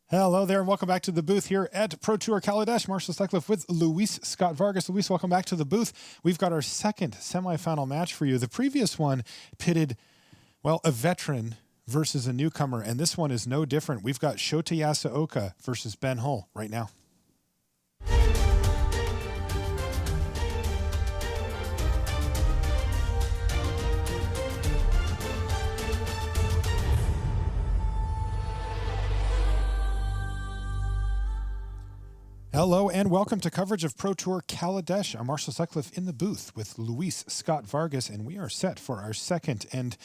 Hello there, and welcome back to the booth here at Pro Tour Kaladesh. Marshall Sutcliffe with Luis Scott Vargas. Luis, welcome back to the booth. We've got our second semifinal match for you. The previous one pitted, well, a veteran versus a newcomer, and this one is no different. We've got Shota Yasooka versus Ben Hull right now. Hello and welcome to coverage of Pro Tour Kaladesh. I'm Marshall Sutcliffe in the booth with Luis Scott Vargas, and we are set for our second and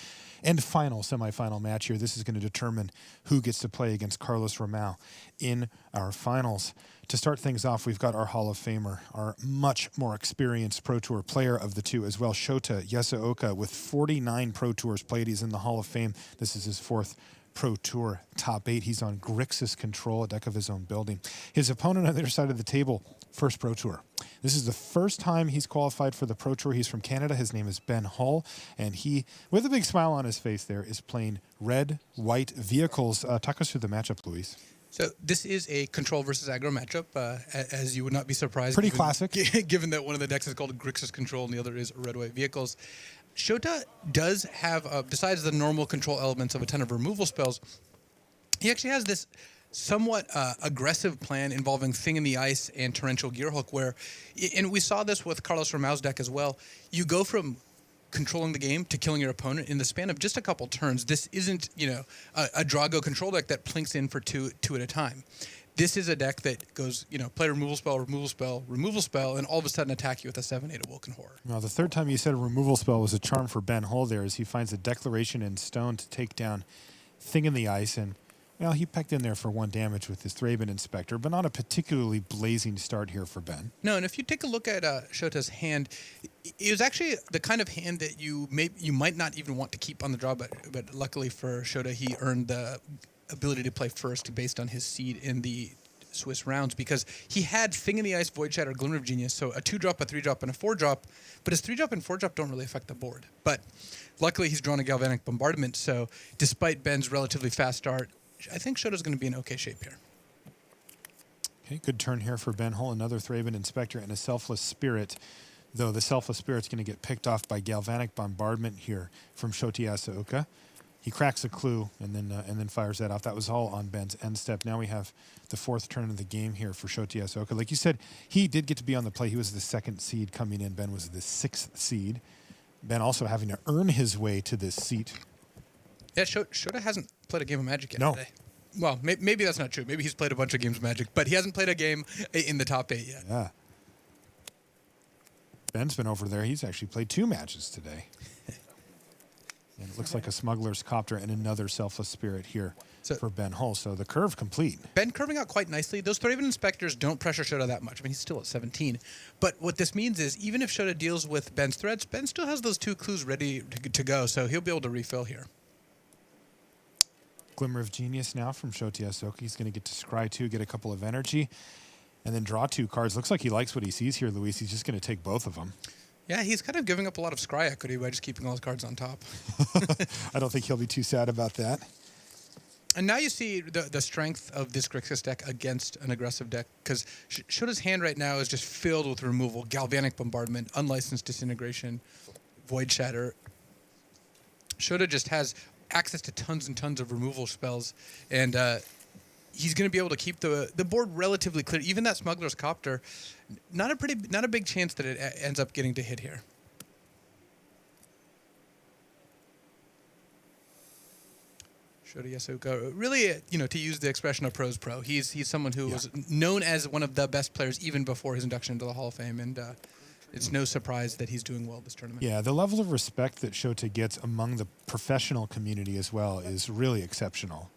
final semifinal match here. This is going to determine who gets to play against Carlos Romao in our finals. To start things off, we've got our Hall of Famer, our much more experienced Pro Tour player of the two as well, Shota Yasooka, with 49 Pro Tours played. He's in the Hall of Fame. This is his fourth Pro Tour top 8. He's on Grixis Control, a deck of his own building. His opponent on the other side of the table, first Pro Tour. This is the first time he's qualified for the Pro Tour. He's from Canada. His name is Ben Hull, and he, with a big smile on his face there, is playing red, white vehicles. Talk us through the matchup, Luis. So this is a control versus aggro matchup, as you would not be surprised. Pretty classic. Given that one of the decks is called Grixis Control and the other is red-white vehicles. Shota does have, besides the normal control elements of a ton of removal spells, he actually has this somewhat aggressive plan involving Thing in the Ice and Torrential Gearhook, where, and we saw this with Carlos Romao's deck as well, you go from controlling the game to killing your opponent in the span of just a couple turns. This isn't, a Drago control deck that plinks in for two at a time. This is a deck that goes, play removal spell, and all of a sudden attack you with a 7/8 Awoken Horror. Now, the third time you said a removal spell was a charm for Ben Hull there, as he finds a Declaration in Stone to take down Thing in the Ice, and well, he pecked in there for 1 damage with his Thraben Inspector, but not a particularly blazing start here for Ben. No, and if you take a look at Shota's hand, it was actually the kind of hand that you might not even want to keep on the draw, but luckily for Shota, he earned the ability to play first based on his seed in the Swiss rounds, because he had Thing in the Ice, Void Shatter, Glimmer of Genius, so a 2-drop, a 3-drop, and a 4-drop, but his 3-drop and 4-drop don't really affect the board. But luckily, he's drawn a Galvanic Bombardment, so despite Ben's relatively fast start, I think Shota's going to be in okay shape here. Okay, good turn here for Ben Hull. Another Thraben Inspector and a Selfless Spirit, though the Selfless Spirit's going to get picked off by Galvanic Bombardment here from Shota Yasooka. He cracks a clue and then fires that off. That was all on Ben's end step. Now we have the 4th turn of the game here for Shota Yasooka. Like you said, he did get to be on the play. He was the 2nd seed coming in. Ben was the 6th seed. Ben also having to earn his way to this seat. Yeah, Shota hasn't played a game of Magic yet today. Well, maybe that's not true. Maybe he's played a bunch of games of Magic, but he hasn't played a game in the top 8 yet. Yeah. Ben's been over there. He's actually played 2 matches today. And it looks like a Smuggler's Copter and another Selfless Spirit here for Ben Hull. So the curve complete. Ben curving out quite nicely. Those Thraben Inspectors don't pressure Shota that much. I mean, he's still at 17. But what this means is, even if Shota deals with Ben's threats, Ben still has those 2 clues ready to go, so he'll be able to refill here. Glimmer of Genius now from Shota Yasooka. He's going to get to scry 2, get a couple of energy, and then draw 2 cards. Looks like he likes what he sees here, Luis. He's just going to take both of them. Yeah, he's kind of giving up a lot of scry equity by just keeping all his cards on top. I don't think he'll be too sad about that. And now you see the strength of this Grixis deck against an aggressive deck, because Shota's hand right now is just filled with removal, Galvanic Bombardment, Unlicensed Disintegration, Void Shatter. Shota just has access to tons and tons of removal spells, and he's going to be able to keep the board relatively clear. Even that Smuggler's Copter, not a big chance that it ends up getting to hit here. Shota Yasooka, really, to use the expression of pros pro, he's someone who was known as one of the best players even before his induction into the Hall of Fame, and it's no surprise that he's doing well this tournament. Yeah, the level of respect that Shota gets among the professional community as well is really exceptional.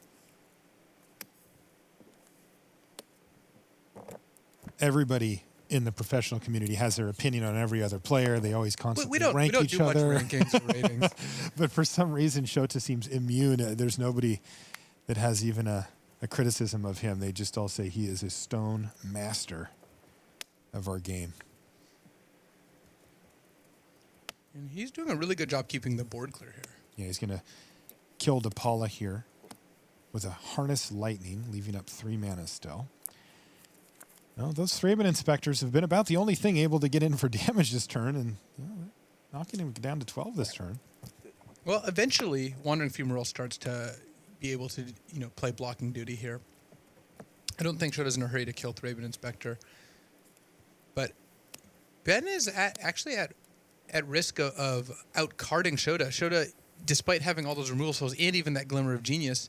Everybody in the professional community has their opinion on every other player. They always constantly rank each other. We don't do much rankings or ratings. But for some reason, Shota seems immune. There's nobody that has even a criticism of him. They just all say he is a stone master of our game. And he's doing a really good job keeping the board clear here. Yeah, he's going to kill DePaula here. with a Harness Lightning, leaving up 3 mana still. Well, those Thraben Inspectors have been about the only thing able to get in for damage this turn, and knocking him down to 12 this turn. Well, eventually, Wandering Fumarole starts to be able to, play blocking duty here. I don't think Shota's in a hurry to kill Thraben Inspector. But Ben is actually at risk of outcarding Shota. Shota, despite having all those removal spells and even that Glimmer of Genius,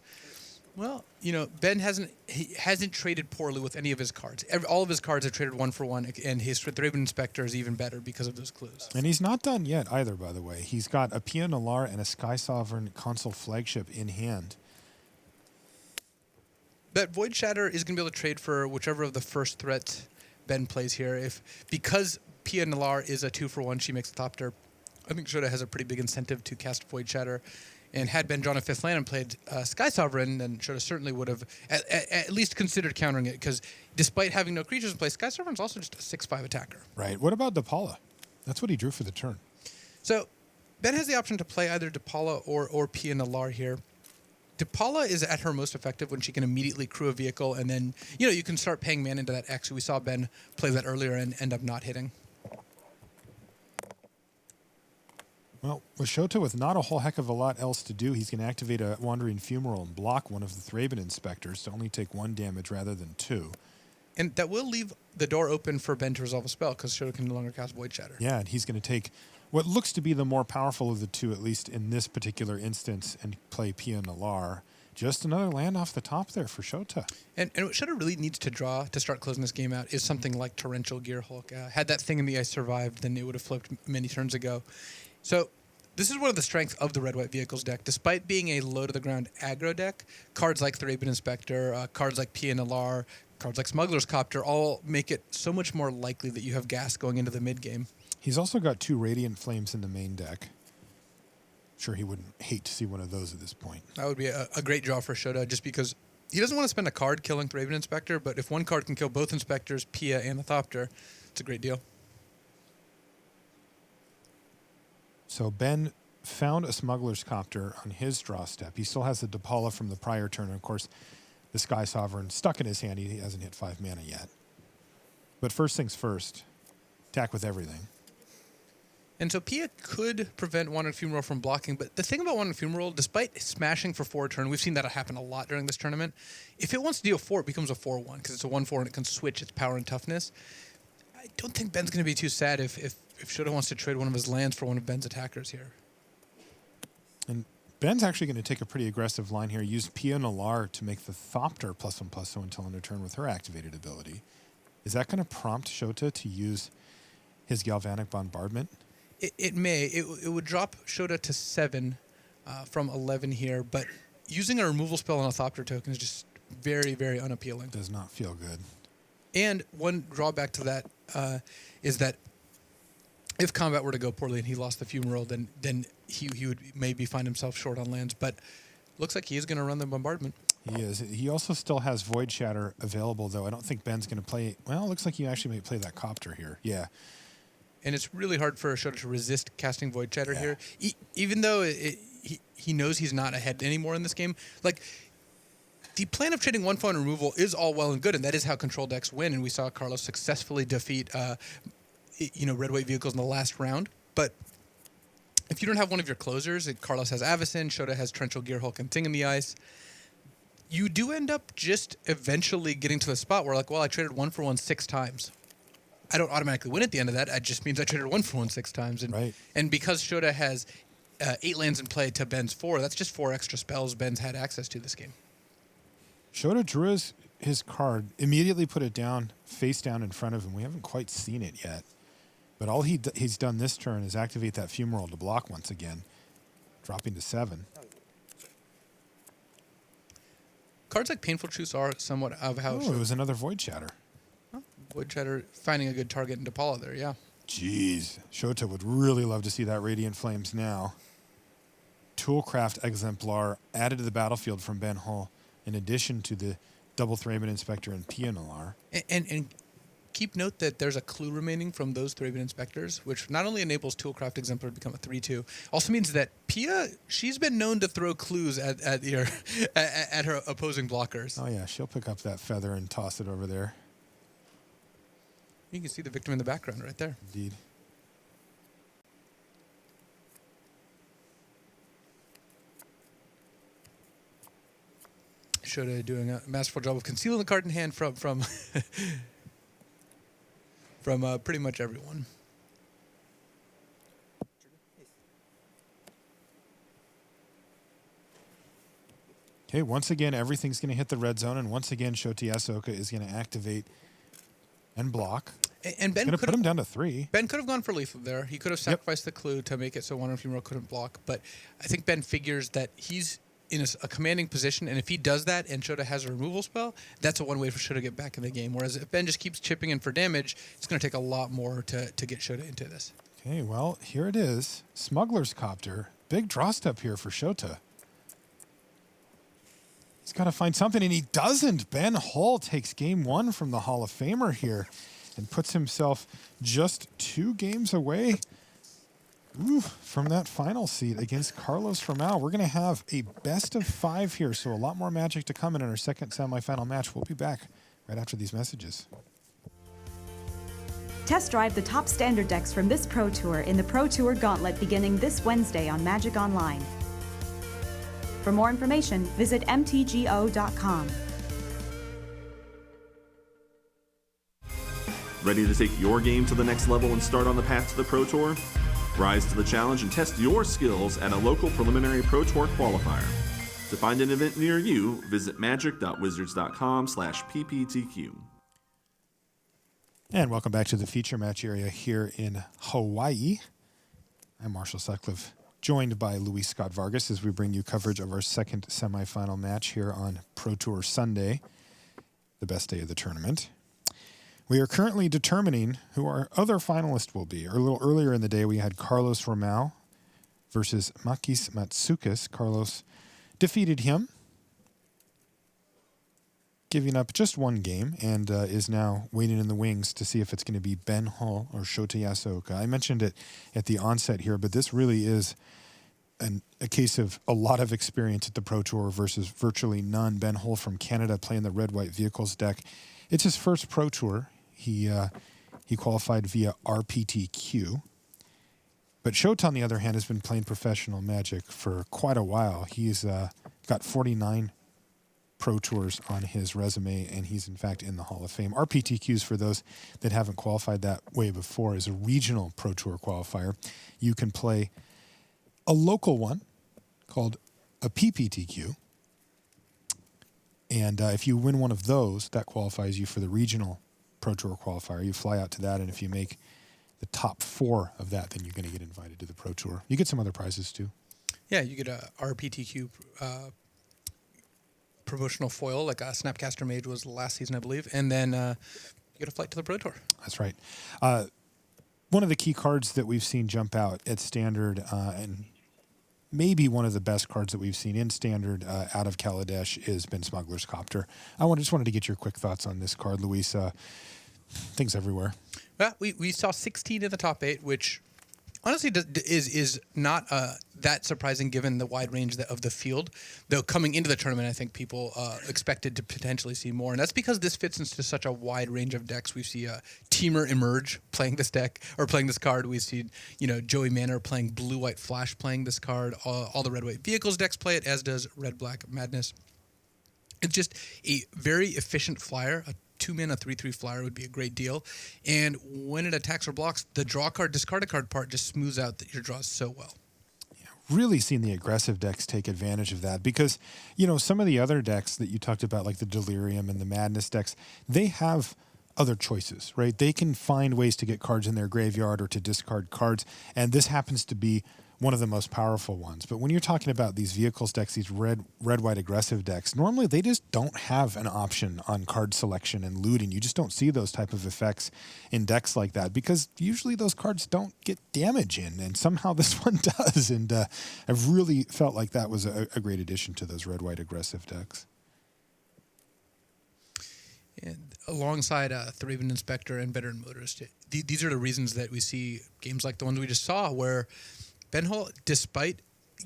well, Ben hasn't traded poorly with any of his cards. All of his cards have traded 1-for-1, and his Thraben Inspector is even better because of those clues. And he's not done yet either, by the way. He's got a Pia Nalar and a Sky Sovereign Consul Flagship in hand. But Void Shatter is going to be able to trade for whichever of the first threats Ben plays here. Because Pia Nalar is a 2-for-1, she makes a Thopter. I think Shota has a pretty big incentive to cast Void Shatter. And had Ben drawn a 5th land and played Sky Sovereign, then Shota certainly would have at least considered countering it, because despite having no creatures in play, Sky Sovereign's also just a 6/5 attacker. Right. What about Depala? That's what he drew for the turn. So Ben has the option to play either Depala or Pia Nalar here. Depala is at her most effective when she can immediately crew a vehicle, and then you can start paying mana into that X. We saw Ben play that earlier and end up not hitting. Well, with Shota with not a whole heck of a lot else to do, he's going to activate a Wandering Fumarole and block one of the Thraben Inspectors to only take 1 damage rather than 2. And that will leave the door open for Ben to resolve a spell, because Shota can no longer cast Void Shatter. Yeah, and he's going to take what looks to be the more powerful of the two, at least in this particular instance, and play Pia Nalar. Just another land off the top there for Shota. And what Shota really needs to draw to start closing this game out is something like Torrential Gearhulk. Had that thing in the ice survived, then it would have flipped many turns ago. So this is one of the strengths of the Red-White Vehicles deck. Despite being a low-to-the-ground aggro deck, cards like Thraben Inspector, cards like Pia Nalar, cards like Smuggler's Copter all make it so much more likely that you have gas going into the mid-game. He's also got 2 Radiant Flames in the main deck. Sure, he wouldn't hate to see one of those at this point. That would be a great draw for Shota, just because he doesn't want to spend a card killing Thraben Inspector, but if one card can kill both Inspectors, Pia, and the Thopter, it's a great deal. So Ben found a Smuggler's Copter on his draw step. He still has the Depala from the prior turn. And of course, the Sky Sovereign stuck in his hand. He hasn't hit 5 mana yet. But first things first, attack with everything. And so Pia could prevent Wandering Fumarole from blocking, but the thing about Wandering Fumarole, despite smashing for 4 turn, we've seen that happen a lot during this tournament. If it wants to deal 4, it becomes a 4/1, because it's a 1/4 and it can switch its power and toughness. I don't think Ben's going to be too sad if Shota wants to trade one of his lands for one of Ben's attackers here. And Ben's actually going to take a pretty aggressive line here. Use Pia Nalar to make the Thopter +1/+0 until end of turn with her activated ability. Is that going to prompt Shota to use his Galvanic Bombardment? It may. It would drop Shota to 7 from 11 here, but using a removal spell on a Thopter token is just very, very unappealing. Does not feel good. And one drawback to that is that if combat were to go poorly and he lost the Fumarole, then he would maybe find himself short on lands. But looks like he is going to run the Bombardment. He is. He also still has Void Shatter available, though. I don't think Ben's going to play. Well, it looks like he actually may play that Copter here. Yeah. And it's really hard for Shota to resist casting Void Shatter here, even though he knows he's not ahead anymore in this game. Like, the plan of trading 1 phone removal is all well and good, and that is how control decks win. And we saw Carlos successfully defeat, Red-White Vehicles in the last round. But if you don't have one of your closers, Carlos has Avacyn, Shota has Torrential Gearhulk and Thing in the Ice, you do end up just eventually getting to the spot where, like, well, I traded 1-for-1 6 times. I don't automatically win at the end of that. It just means I traded 1-for-1 6 times. And, right. And because Shota has 8 lands in play to Ben's 4, that's just 4 extra spells Ben's had access to this game. Shota drew his card, immediately put it down, face down in front of him. We haven't quite seen it yet. But all he's done this turn is activate that Fumarole to block once again, dropping to 7. Cards like Painful Truce are somewhat of how... Oh, it was another Void Shatter. Void Shatter finding a good target in Depala there, yeah. Jeez. Shota would really love to see that Radiant Flames now. Toolcraft Exemplar added to the battlefield from Ben Hull, in addition to the double Thraben Inspector and Pia Nalar. And keep note that there's a clue remaining from those Thraben Inspectors, which not only enables Toolcraft Exemplar to become a 3/2, also means that Pia, she's been known to throw clues at her opposing blockers. Oh yeah, she'll pick up that feather and toss it over there. You can see the victim in the background right there. Indeed. Shota doing a masterful job of concealing the card in hand from pretty much everyone. Okay, once again, everything's going to hit the red zone, and once again, Shota Yasooka is going to activate and block. And Ben going to put him down to 3. Ben could have gone for lethal there. He could have sacrificed the clue to make it so Wandering Funeral couldn't block. But I think Ben figures that he's in a commanding position, and if he does that and Shota has a removal spell, that's a one way for Shota to get back in the game. Whereas if Ben just keeps chipping in for damage, it's going to take a lot more to get Shota into this. Okay, well, here it is. Smuggler's Copter. Big draw step here for Shota. He's got to find something, and he doesn't. Ben Hull takes game 1 from the Hall of Famer here and puts himself just 2 games away from that final seat against Carlos Ramao. We're going to have a best of 5 here, so a lot more Magic to come in our second semifinal match. We'll be back right after these messages. Test drive the top standard decks from this Pro Tour in the Pro Tour Gauntlet beginning this Wednesday on Magic Online. For more information, visit mtgo.com. Ready to take your game to the next level and start on the path to the Pro Tour? Rise to the challenge and test your skills at a local preliminary Pro Tour qualifier. To find an event near you, visit magic.wizards.com/pptq. And welcome back to the feature match area here in Hawaii. I'm Marshall Sutcliffe, joined by Luis Scott Vargas as we bring you coverage of our second semifinal match here on Pro Tour Sunday, the best day of the tournament. We are currently determining who our other finalist will be. A little earlier in the day, we had Carlos Ramao versus Makis Matsoukas. Carlos defeated him, giving up just 1 game, and is now waiting in the wings to see if it's going to be Ben Hull or Shota Yasooka. I mentioned it at the onset here, but this really is a case of a lot of experience at the Pro Tour versus virtually none. Ben Hull from Canada playing the red-white vehicles deck. It's his first Pro Tour. He qualified via RPTQ. But Shota, on the other hand, has been playing professional Magic for quite a while. He's got 49 Pro Tours on his resume, and he's, in fact, in the Hall of Fame. RPTQs, for those that haven't qualified that way before, is a regional Pro Tour qualifier. You can play a local one called a PPTQ. And if you win one of those, that qualifies you for the regional Pro Tour qualifier. You fly out to that, and if you make the top 4 of that, then you're going to get invited to the Pro Tour. You get some other prizes, too. Yeah, you get a RPTQ promotional foil, like a Snapcaster Mage was last season, I believe, and then you get a flight to the Pro Tour. That's right. One of the key cards that we've seen jump out at Standard, and maybe one of the best cards that we've seen in Standard out of Kaladesh, has been Smuggler's Copter. Just wanted to get your quick thoughts on this card, Luis. Things everywhere. Well, we saw 16 in the top 8, which honestly is not that surprising given the wide range of the field. Though coming into the tournament, I think people expected to potentially see more, and that's because this fits into such a wide range of decks. We see Teamer Emerge playing this deck or playing this card. We see Joey Manor playing Blue-White Flash playing this card. All the Red-White Vehicles decks play it, as does Red-Black Madness. It's just a very efficient flyer. A 2-mana 3/3 flyer would be a great deal. And when it attacks or blocks, the draw card, discard a card part just smooths out your draws so well. Yeah, really seen the aggressive decks take advantage of that because, some of the other decks that you talked about, like the Delirium and the Madness decks, they have other choices, right? They can find ways to get cards in their graveyard or to discard cards, and this happens to be one of the most powerful ones. But when you're talking about these vehicles decks, these red-white aggressive decks, normally they just don't have an option on card selection and looting. You just don't see those type of effects in decks like that because usually those cards don't get damage in, and somehow this one does. And I've really felt like that was a great addition to those red-white aggressive decks. And alongside Thraben Inspector and Veteran Motorist. These are the reasons that we see games like the ones we just saw, where Ben Hull, despite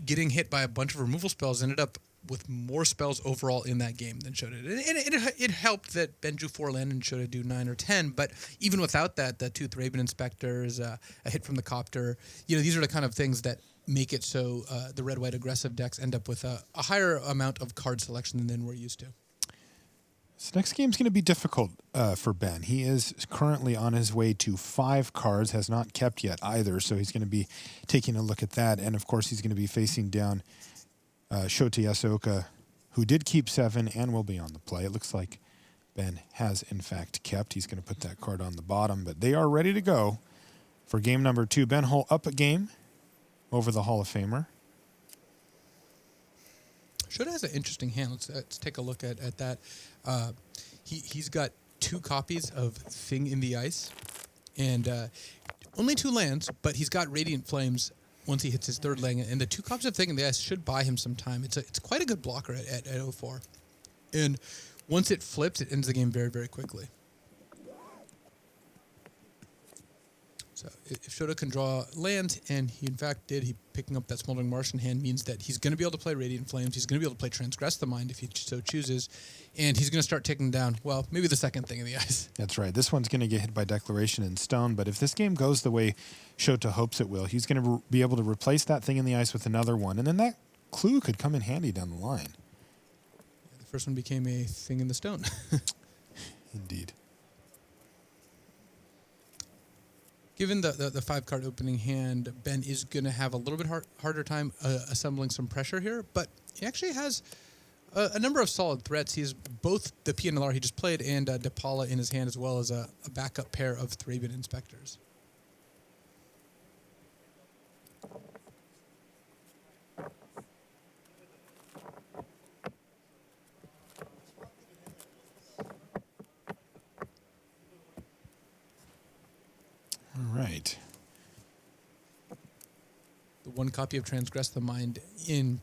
getting hit by a bunch of removal spells, ended up with more spells overall in that game than Shota did. And it helped that Ben drew 4 land and Shota do 9 or 10, but even without that, the 2 Thraben Inspectors, a hit from the Copter, these are the kind of things that make it so the red-white aggressive decks end up with a higher amount of card selection than we're used to. This next game's going to be difficult for Ben. He is currently on his way to 5 cards, has not kept yet either, so he's going to be taking a look at that. And, of course, he's going to be facing down Shota Yasooka, who did keep 7 and will be on the play. It looks like Ben has, in fact, kept. He's going to put that card on the bottom, but they are ready to go for game number 2. Ben Hull up a game over the Hall of Famer. Shota has an interesting hand. Let's take a look at that. He's got 2 copies of Thing in the Ice, and only 2 lands, but he's got Radiant Flames once he hits his 3rd land, and the 2 copies of Thing in the Ice should buy him some time. It's quite a good blocker at 04, and once it flips, it ends the game very, very quickly. So if Shota can draw lands, and he in fact did, he picking up that Smoldering Marsh in hand means that he's going to be able to play Radiant Flames, he's going to be able to play Transgress the Mind if he so chooses, and he's going to start taking down, well, maybe the 2nd Thing in the Ice. That's right. This one's going to get hit by Declaration in Stone, but if this game goes the way Shota hopes it will, he's going to be able to replace that Thing in the Ice with another one, and then that clue could come in handy down the line. The first one became a Thing in the Stone. Indeed. Given the 5-card opening hand, Ben is going to have a little bit harder time assembling some pressure here, but he actually has a number of solid threats. He has both the PNLR he just played and Depala in his hand, as well as a backup pair of Thraben Inspectors. All right. The 1 copy of Transgress the Mind in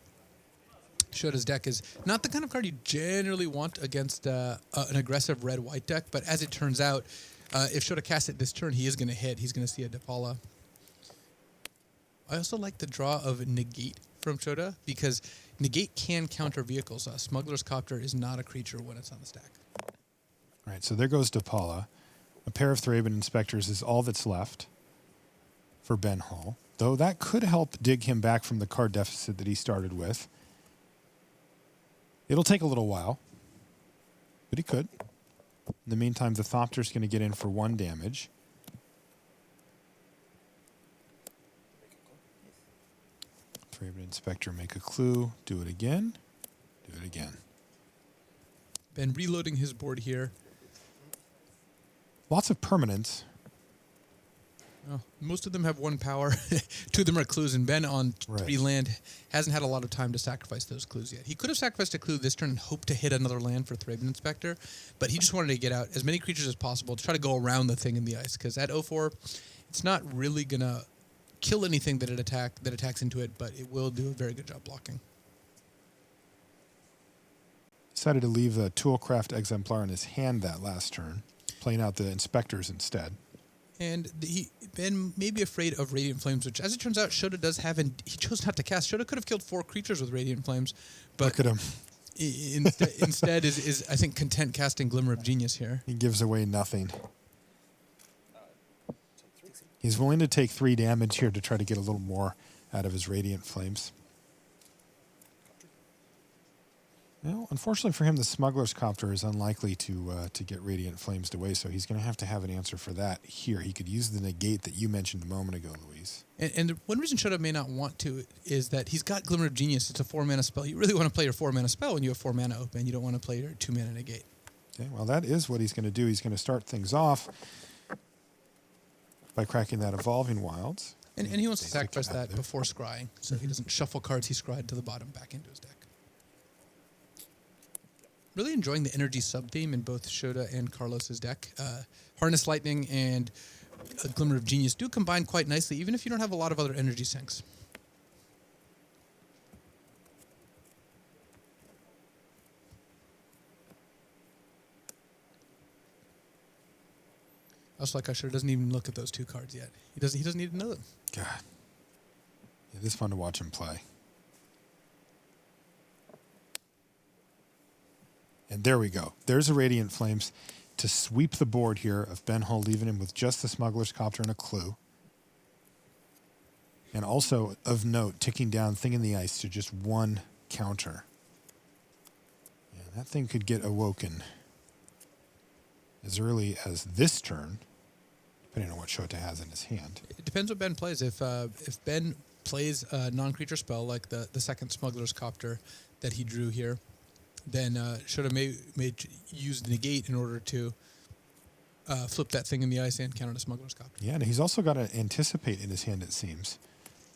Shota's deck is not the kind of card you generally want against an aggressive red-white deck, but as it turns out, if Shota casts it this turn, he is going to hit. He's going to see a Depala. I also like the draw of Negate from Shota, because Negate can counter vehicles. Smuggler's Copter is not a creature when it's on the stack. All right, so there goes Depala. A pair of Thraben Inspectors is all that's left for Ben Hull, though that could help dig him back from the card deficit that he started with. It'll take a little while, but he could. In the meantime, the Thopter's going to get in for 1 damage. Thraben Inspector, make a clue, do it again, do it again. Ben reloading his board here. Lots of permanents. Oh, most of them have 1 power. 2 of them are clues, and Ben on 3 land hasn't had a lot of time to sacrifice those clues yet. He could have sacrificed a clue this turn and hoped to hit another land for Thraben Inspector, but he just wanted to get out as many creatures as possible to try to go around the Thing in the Ice, because at 04, it's not really going to kill anything that attacks into it, but it will do a very good job blocking. Decided to leave the Toolcraft Exemplar in his hand that last turn, playing out the Inspectors instead. And Ben may be afraid of Radiant Flames, which, as it turns out, Shota does have, and he chose not to cast. Shota could have killed 4 creatures with Radiant Flames, but look at him. Instead is, I think, content casting Glimmer of Genius here. He gives away nothing. He's willing to take 3 damage here to try to get a little more out of his Radiant Flames. Well, unfortunately for him, the Smuggler's Copter is unlikely to get Radiant Flames away, so he's going to have an answer for that here. He could use the Negate that you mentioned a moment ago, Luis. And the one reason Shota may not want to is that he's got Glimmer of Genius. It's a 4-mana spell. You really want to play your 4-mana spell when you have 4 mana open. You don't want to play your 2-mana Negate. Okay, well, that is what he's going to do. He's going to start things off by cracking that Evolving Wilds. And he wants to sacrifice that before scrying, so he doesn't shuffle cards he scryed to the bottom back into his deck. Really enjoying the energy sub-theme in both Shota and Carlos's deck. Harness Lightning and Glimmer of Genius do combine quite nicely, even if you don't have a lot of other energy sinks. Also, like Shota doesn't even look at those 2 cards yet. He doesn't need to know them. God. It is fun to watch him play. And there we go. There's a Radiant Flames to sweep the board here of Ben Hull, leaving him with just the Smuggler's Copter and a clue. And also, of note, ticking down Thing in the Ice to just 1 counter. Yeah, that thing could get awoken as early as this turn, depending on what Shota has in his hand. It depends what Ben plays. If Ben plays a non-creature spell like the second Smuggler's Copter that he drew here, then Shota may use the negate in order to flip that Thing in the Ice and counter the Smuggler's Copter. Yeah, and he's also got to anticipate in his hand, it seems.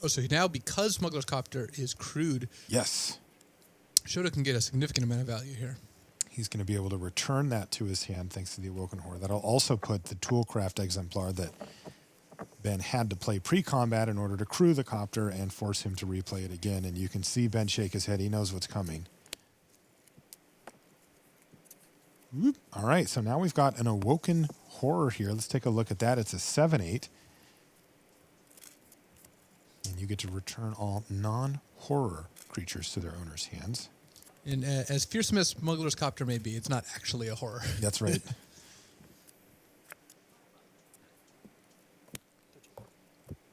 Oh, so now because Smuggler's Copter is crewed, Yes. Shota can get a significant amount of value here. He's going to be able to return that to his hand thanks to the Awoken Horror. That'll also put the Toolcraft Exemplar that Ben had to play pre-combat in order to crew the Copter and force him to replay it again. And you can see Ben shake his head. He knows what's coming. Whoop. All right, so now we've got an Awoken Horror here. Let's take a look at that. It's a 7/8. And you get to return all non-horror creatures to their owner's hands. And as fearsome as Smuggler's Copter may be, it's not actually a horror. That's right.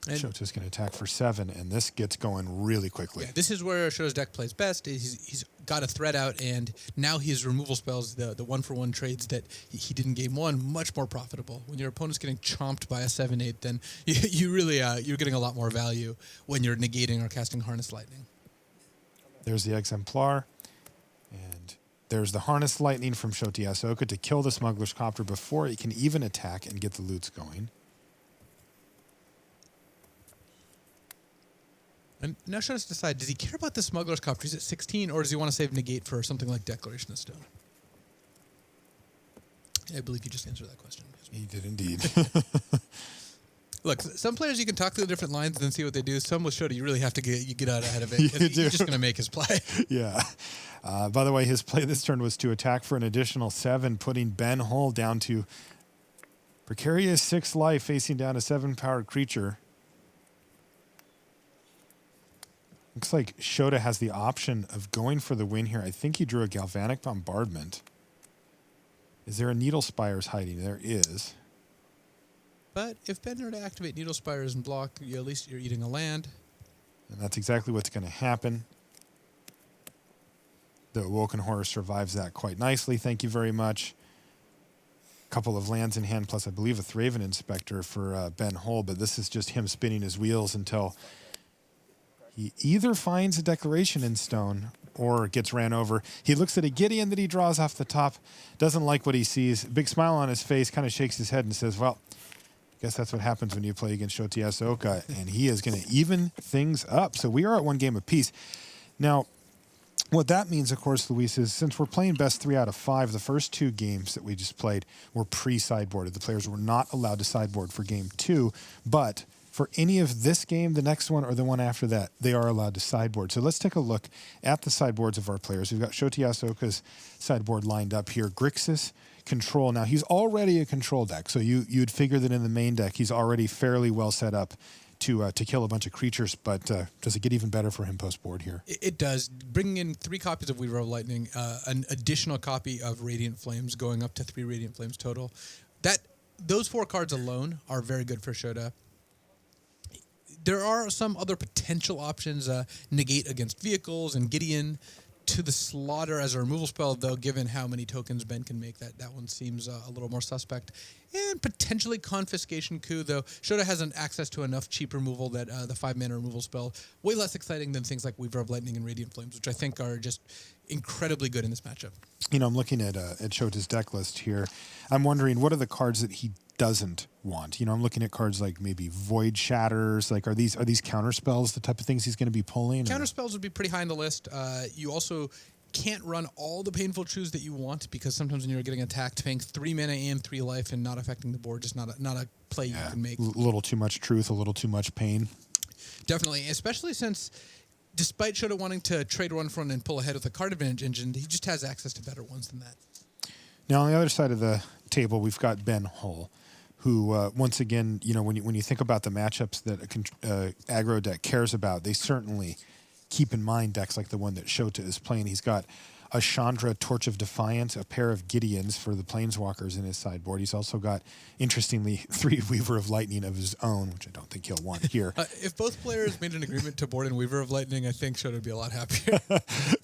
And Shota's going to attack for 7, and this gets going really quickly. yeah, this is where Shota's deck plays best. He's got a threat out, and now his removal spells, the 1-for-1 trades that he did in game 1, much more profitable. When your opponent's getting chomped by a 7/8, then you really you're getting a lot more value when you're negating or casting Harness Lightning. There's the Exemplar, and there's the Harness Lightning from Shota Yasooka to kill the Smuggler's Copter before it can even attack and get the loots going. And now Shota's decide, does he care about the Smuggler's Copter? He's at 16, or does he want to save negate for something like Declaration of Stone? I believe you just answered that question. He did indeed. Look, some players you can talk through the different lines and then see what they do. Some with Shota, you really have to get out ahead of it. You 'Cause do. He's just going to make his play. Yeah. By the way, his play this turn was to attack for an additional 7, putting Ben Hull down to precarious 6 life, facing down a 7-powered creature. Looks like Shota has the option of going for the win here. I think he drew a Galvanic Bombardment. Is there a Needle Spires hiding? There is. But if Ben were to activate Needle Spires and block, at least you're eating a land. And that's exactly what's going to happen. The Awoken Horror survives that quite nicely. Thank you very much. A couple of lands in hand, plus I believe a Thraven Inspector for Ben Hull, but this is just him spinning his wheels until he either finds a Declaration in Stone or gets ran over. He looks at a Gideon that he draws off the top, doesn't like what he sees. Big smile on his face, kind of shakes his head and says, well, I guess that's what happens when you play against Shota Yasooka, and he is going to even things up. So we are at 1 game apiece. Now, what that means, of course, Luis, is since we're playing best 3 out of 5, the first 2 games that we just played were pre-sideboarded. The players were not allowed to sideboard for game 2, but for any of this game, the next one, or the one after that, they are allowed to sideboard. So let's take a look at the sideboards of our players. We've got Shota Yasooka's sideboard lined up here. Grixis, Control. Now, he's already a control deck, so you'd figure that in the main deck, he's already fairly well set up to kill a bunch of creatures, but does it get even better for him post-board here? It does. Bringing in 3 copies of Weaver of Lightning, an additional copy of Radiant Flames, going up to 3 Radiant Flames total. Those 4 cards alone are very good for Shota. There are some other potential options, negate against vehicles and Gideon to the slaughter as a removal spell, though, given how many tokens Ben can make, that one seems a little more suspect. And potentially Confiscation Coup, though Shota has an access to enough cheap removal that the 5-mana removal spell, way less exciting than things like Weaver of Lightning and Radiant Flames, which I think are just incredibly good in this matchup. You know, I'm looking at Shota's deck list here. I'm wondering, what are the cards that he doesn't want? You know, I'm looking at cards like maybe Void Shatters. Like, are these counter spells the type of things he's going to be pulling? Counter spells would be pretty high on the list. You also can't run all the Painful Truths that you want, because sometimes when you're getting attacked, paying 3 mana and 3 life and not affecting the board, just not a play you can make. A little too much truth, a little too much pain. Definitely, especially since despite Shota wanting to trade 1-for-1 and pull ahead with a card advantage engine, he just has access to better ones than that. Now, on the other side of the table, we've got Ben Hull, who once again, when you think about the matchups that a aggro deck cares about, they certainly keep in mind decks like the one that Shota is playing. He's got a Chandra Torch of Defiance, a pair of Gideons for the Planeswalkers in his sideboard. He's also got, interestingly, 3 Weaver of Lightning of his own, which I don't think he'll want here. If both players made an agreement to board in Weaver of Lightning, I think Shota would be a lot happier.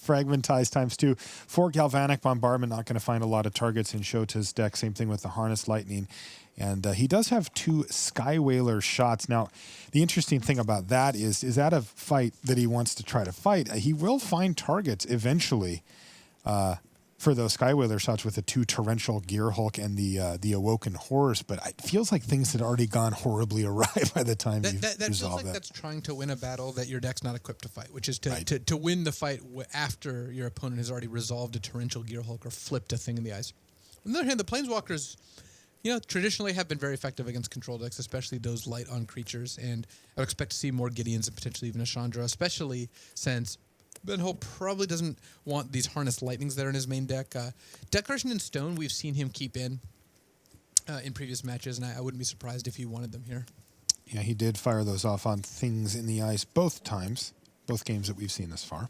Fragmentize ×2. 4 Galvanic Bombardment, not going to find a lot of targets in Shota's deck. Same thing with the Harness Lightning. And he does have 2 Sky Whaler shots. Now, the interesting thing about that is that a fight that he wants to try to fight? He will find targets eventually for those Sky Whaler shots with the 2 Torrential Gear Hulk and the Awoken Horrors. But it feels like things had already gone horribly awry by the time you that feels resolve like that. that's trying to win a battle that your deck's not equipped to fight, which is to win the fight after your opponent has already resolved a Torrential Gear Hulk or flipped a thing in the ice. On the other hand, the Planeswalkers, traditionally have been very effective against control decks, especially those light on creatures. And I would expect to see more Gideons and potentially even a Chandra, especially since Ben Hull probably doesn't want these Harness Lightnings that are in his main deck. Decoration in Stone, we've seen him keep in previous matches, and I wouldn't be surprised if he wanted them here. Yeah, he did fire those off on things in the ice both times, both games that we've seen this far.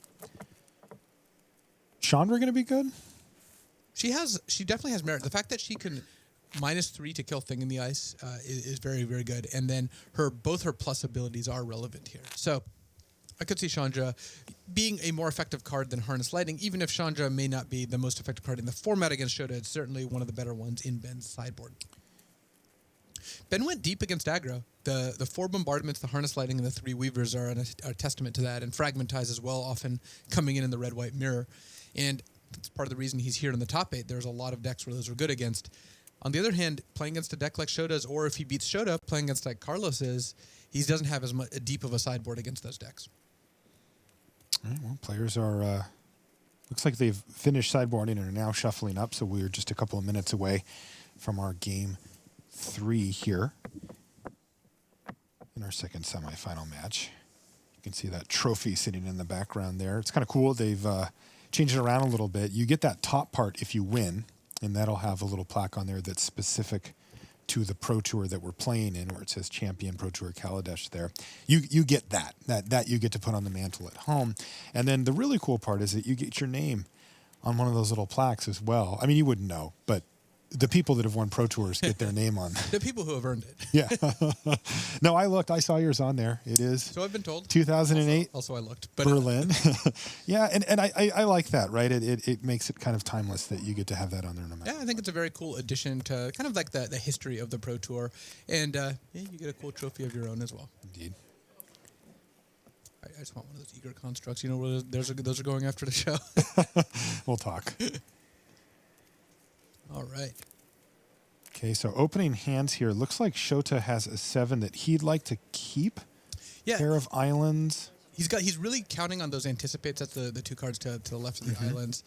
Chandra going to be good? She definitely has merit. The fact that she can -3 to kill thing in the ice is very, very good. And then both her plus abilities are relevant here. So I could see Chandra being a more effective card than Harness Lightning, even if Chandra may not be the most effective card in the format against Shota. It's certainly one of the better ones in Ben's sideboard. Ben went deep against aggro. The 4 Bombardments, the Harness Lightning, and the 3 Weavers are a testament to that, and Fragmentize as well, often coming in the red-white mirror. And that's part of the reason he's here in the top 8. There's a lot of decks where those are good against. On the other hand, playing against a deck like Shota's, or if he beats Shota, playing against like Carlos's, he doesn't have as deep of a sideboard against those decks. All right, well, players are, looks like they've finished sideboarding and are now shuffling up, so we're just a couple of minutes away from our game 3 here in our second semifinal match. You can see that trophy sitting in the background there. It's kind of cool. They've changed it around a little bit. You get that top part if you win, and that'll have a little plaque on there that's specific to the Pro Tour that we're playing in, where it says Champion Pro Tour Kaladesh there. You get that you get to put on the mantle at home. And then the really cool part is that you get your name on one of those little plaques as well. I mean, you wouldn't know, but the people that have won Pro Tours get their name on. The people who have earned it. Yeah. No, I looked. I saw yours on there. It is. So I've been told. 2008. Also I looked. But Berlin. Yeah, and I like that, right? It makes it kind of timeless that you get to have that on there no matter. Yeah, I think it's a very cool addition to kind of like the history of the Pro Tour. And you get a cool trophy of your own as well. Indeed. I just want one of those eager constructs. Where those are going after the show. We'll talk. All right. Okay, so opening hands here. Looks like Shota has a 7 that he'd like to keep. Yeah. Pair of islands. He's really counting on those anticipates. That's the 2 cards to the left of the islands.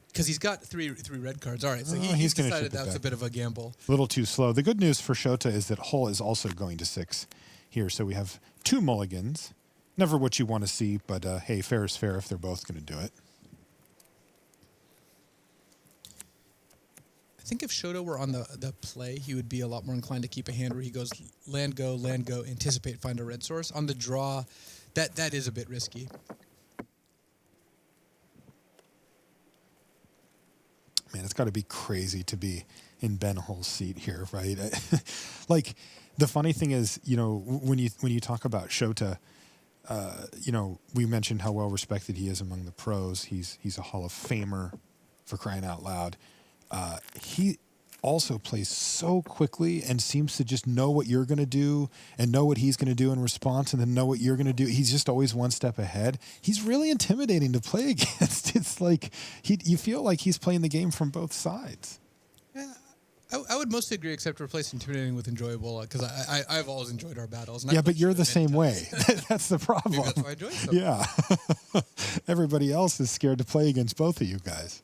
Because he's got three red cards. All right, so he's gonna decided ship it that was back. a bit of a gamble. A little too slow. The good news for Shota is that Hull is also going to 6 here. So we have 2 mulligans. Never what you want to see, but hey, fair is fair if they're both going to do it. I think if Shota were on the play, he would be a lot more inclined to keep a hand where he goes land, go, anticipate, find a red source. On the draw, that is a bit risky. Man, it's got to be crazy to be in Ben Hull's seat here, right? Like, the funny thing is, when you talk about Shota, we mentioned how well respected he is among the pros. He's a Hall of Famer, for crying out loud. He also plays so quickly and seems to just know what you're going to do and know what he's going to do in response and then know what you're going to do. He's just always one step ahead. He's really intimidating to play against. It's like you feel like he's playing the game from both sides. Yeah, I would mostly agree, except replace intimidating with enjoyable, because I've always enjoyed our battles. Yeah, but you're the same way. That's the problem. Maybe that's why I enjoy it so Yeah. Everybody else is scared to play against both of you guys.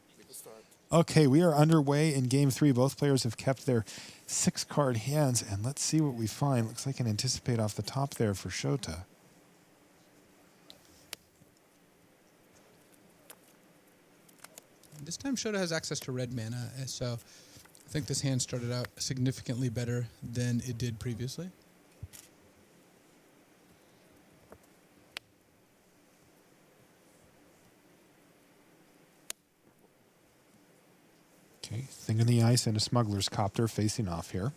Okay, we are underway in Game 3. Both players have kept their 6-card hands, and let's see what we find. Looks like an anticipate off the top there for Shota. This time Shota has access to red mana, so I think this hand started out significantly better than it did previously. Okay, Thing in the Ice and a Smuggler's Copter facing off here.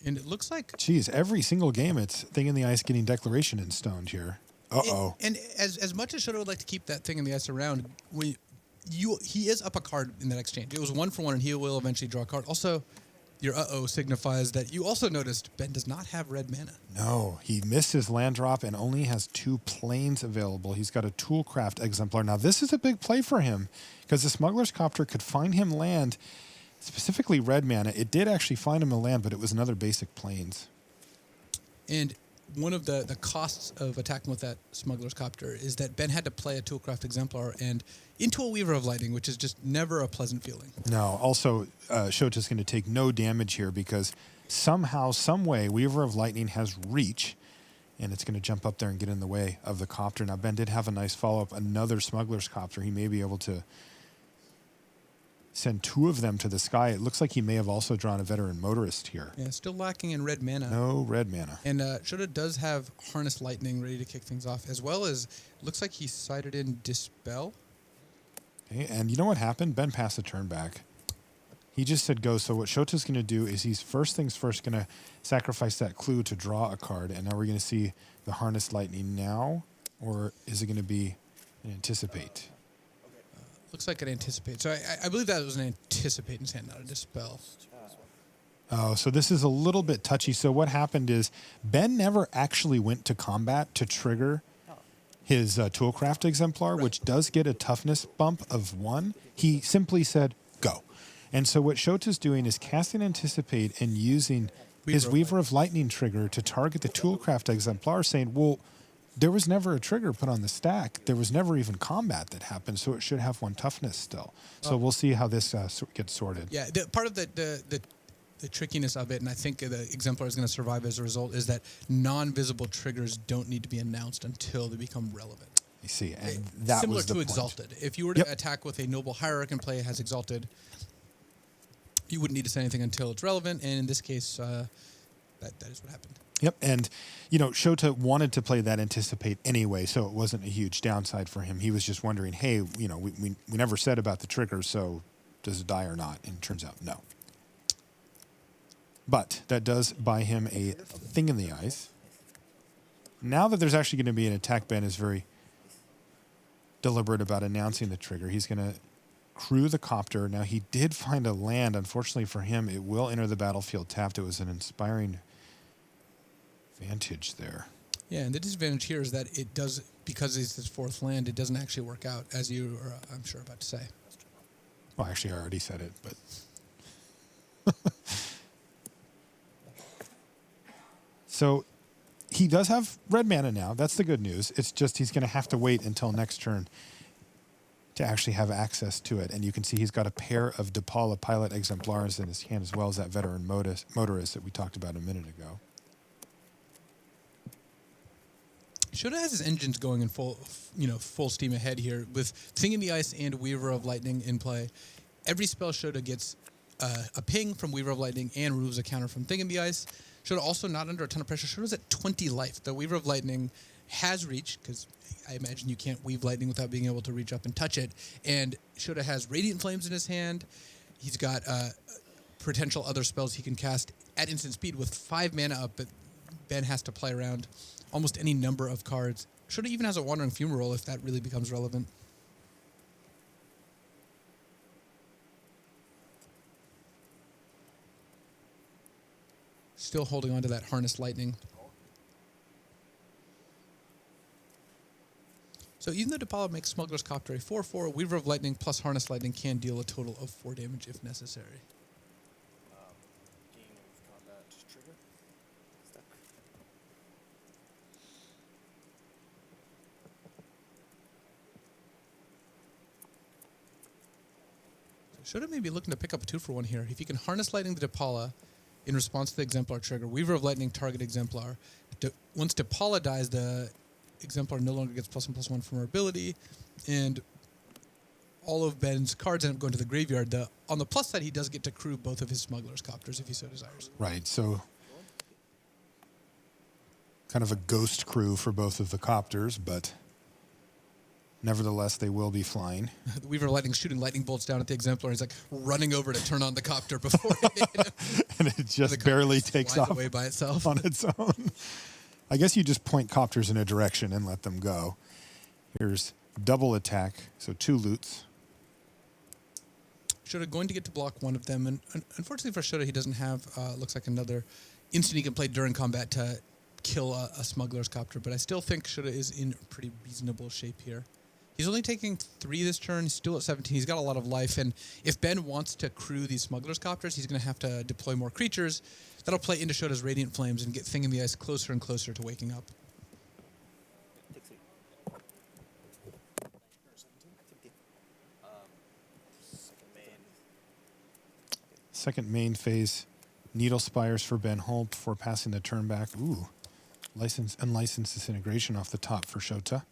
And it looks like... Geez, every single game it's Thing in the Ice getting Declaration in stoned here. Uh-oh. And as much as Shota would like to keep that Thing in the Ice around, he is up a card in that exchange. It was 1-for-1, and he will eventually draw a card. Also, your uh-oh signifies that you also noticed Ben does not have red mana. No, he missed his land drop and only has 2 planes available. He's got a Toolcraft Exemplar. Now, this is a big play for him because the Smuggler's Copter could find him land, specifically red mana. It did actually find him a land, but it was another basic planes. And one of the costs of attacking with that Smuggler's Copter is that Ben had to play a Toolcraft Exemplar and into a Weaver of Lightning, which is just never a pleasant feeling. No, also, Shota's going to take no damage here because somehow, some way, Weaver of Lightning has reach, and it's going to jump up there and get in the way of the Copter. Now, Ben did have a nice follow-up, another Smuggler's Copter. He may be able to send 2 of them to the sky. It looks like he may have also drawn a Veteran Motorist here. Yeah, still lacking in red mana. No red mana. And Shota does have Harness Lightning ready to kick things off, as well as looks like he sided in Dispel. Okay, and you know what happened? Ben passed the turn back. He just said go. So what Shota's going to do is he's first things first going to sacrifice that clue to draw a card. And now we're going to see the Harness Lightning now, or is it going to be an Anticipate? Looks like an Anticipate. So I believe that was an Anticipate in his hand, not a Dispel. Oh, so this is a little bit touchy. So what happened is Ben never actually went to combat to trigger his Toolcraft Exemplar, which does get a toughness bump of 1. He simply said, go. And so what Shota's doing is casting Anticipate and using his Weaver of Lightning trigger to target the Toolcraft Exemplar, saying, well, there was never a trigger put on the stack. There was never even combat that happened, so it should have 1 toughness still. So we'll see how this gets sorted. Yeah, part of the trickiness of it, and I think the Exemplar is going to survive as a result, is that non-visible triggers don't need to be announced until they become relevant. You see, and that similar was the to point. Exalted. If you were to attack with a Noble Hierarch and play has Exalted, you wouldn't need to say anything until it's relevant, and in this case, that is what happened. Yep, and Shota wanted to play that Anticipate anyway, so it wasn't a huge downside for him. He was just wondering, hey, we never said about the trigger, so does it die or not? And it turns out no. But that does buy him a Thing in the Ice. Now that there's actually going to be an attack, Ben is very deliberate about announcing the trigger. He's going to crew the Copter. Now, he did find a land. Unfortunately for him, it will enter the battlefield tapped. It was an inspiring vantage there. Yeah, and the disadvantage here is that it does, because it's his 4th land, it doesn't actually work out, as you are, I'm sure, about to say. Well, actually, I already said it, but... So he does have red mana now. That's the good news. It's just he's going to have to wait until next turn to actually have access to it. And you can see he's got a pair of DePaula Pilot Exemplars in his hand, as well as that Veteran Motorist that we talked about a minute ago. Shota has his engines going in full steam ahead here with Thing in the Ice and Weaver of Lightning in play. Every spell Shota gets a ping from Weaver of Lightning and removes a counter from Thing in the Ice. Shota also not under a ton of pressure. Shota's at 20 life. The Weaver of Lightning has reach, because I imagine you can't weave lightning without being able to reach up and touch it. And Shota has Radiant Flames in his hand. He's got potential other spells he can cast at instant speed with 5 mana up, but Ben has to play around almost any number of cards. Shota even has a Wandering Fumarole if that really becomes relevant. Still holding on to that Harness Lightning. So even though DePaula makes Smuggler's Copter a 4/4, Weaver of Lightning plus Harness Lightning can deal a total of 4 damage if necessary. Game of combat trigger. Stuck. Shota may be looking to pick up a 2-for-1 here. If he can Harness Lightning the DePaula in response to the Exemplar trigger, Weaver of Lightning target Exemplar. Once DePaula dies, the Exemplar no longer gets +1/+1 from her ability, and all of Ben's cards end up going to the graveyard. On the plus side, he does get to crew both of his Smuggler's Copters if he so desires. Right, so kind of a ghost crew for both of the copters, but nevertheless, they will be flying. The Weaver of Lightning shooting lightning bolts down at the Exemplar. He's like running over to turn on the copter before it hit him. And it just barely takes off away by itself on its own. I guess you just point copters in a direction and let them go. Here's double attack, so 2 loots. Shota going to get to block one of them, and unfortunately for Shota, he doesn't have, looks like another instant he can play during combat to kill a Smuggler's Copter, but I still think Shota is in pretty reasonable shape here. He's only taking 3 this turn. He's still at 17. He's got a lot of life, and if Ben wants to crew these Smuggler's Copters, he's going to have to deploy more creatures. That'll play into Shota's Radiant Flames and get Thing in the Ice closer and closer to waking up. Second main phase, Needle Spires for Ben Hull before passing the turn back. Ooh, unlicensed Disintegration off the top for Shota.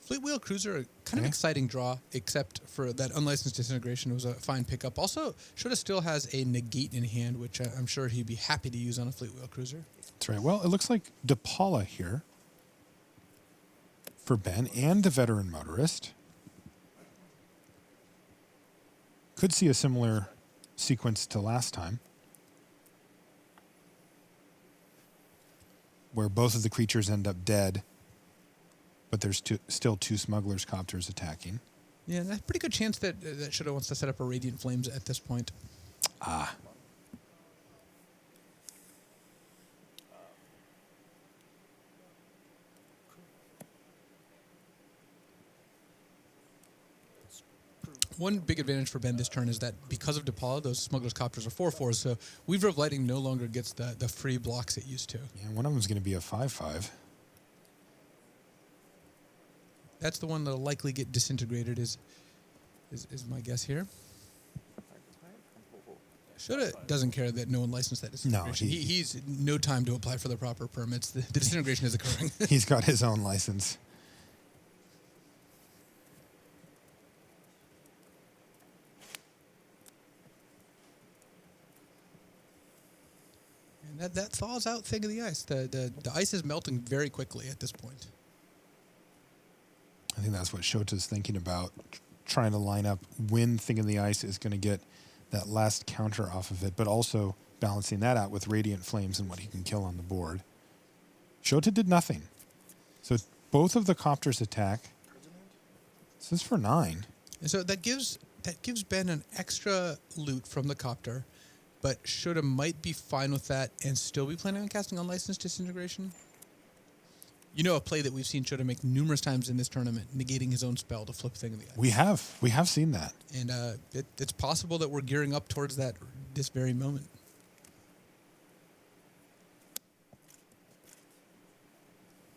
Fleet Wheel Cruiser, kind of exciting draw, except for that unlicensed Disintegration. It was a fine pickup. Also, Shota still has a Negate in hand, which I'm sure he'd be happy to use on a Fleet Wheel Cruiser. That's right. Well, it looks like DePaula here for Ben and the Veteran Motorist. Could see a similar sequence to last time, where both of the creatures end up dead, but there's still 2 Smuggler's Copters attacking. Yeah, that's a pretty good chance that Shota wants to set up a Radiant Flames at this point. Ah. One big advantage for Ben this turn is that because of DePaula, those Smuggler's Copters are 4/4s, so Weaver of Lightning no longer gets the free blocks it used to. Yeah, one of them is going to be a 5/5. That's the one that'll likely get disintegrated is my guess here. Shota doesn't care that no one licensed that disintegration. No, he's no time to apply for the proper permits. The disintegration is occurring. He's got his own license. And that thaws out Thing of the Ice. The ice is melting very quickly at this point. I think that's what Shota's thinking about, trying to line up when Thing in the Ice is going to get that last counter off of it, but also balancing that out with Radiant Flames and what he can kill on the board. Shota did nothing. So both of the Copters attack. This is for 9. And so that gives Ben an extra loot from the Copter, but Shota might be fine with that and still be planning on casting Unlicensed Disintegration. You know, a play that we've seen Shota make numerous times in this tournament, negating his own spell to flip Thing in the Ice. We have seen that. And it's possible that we're gearing up towards that this very moment.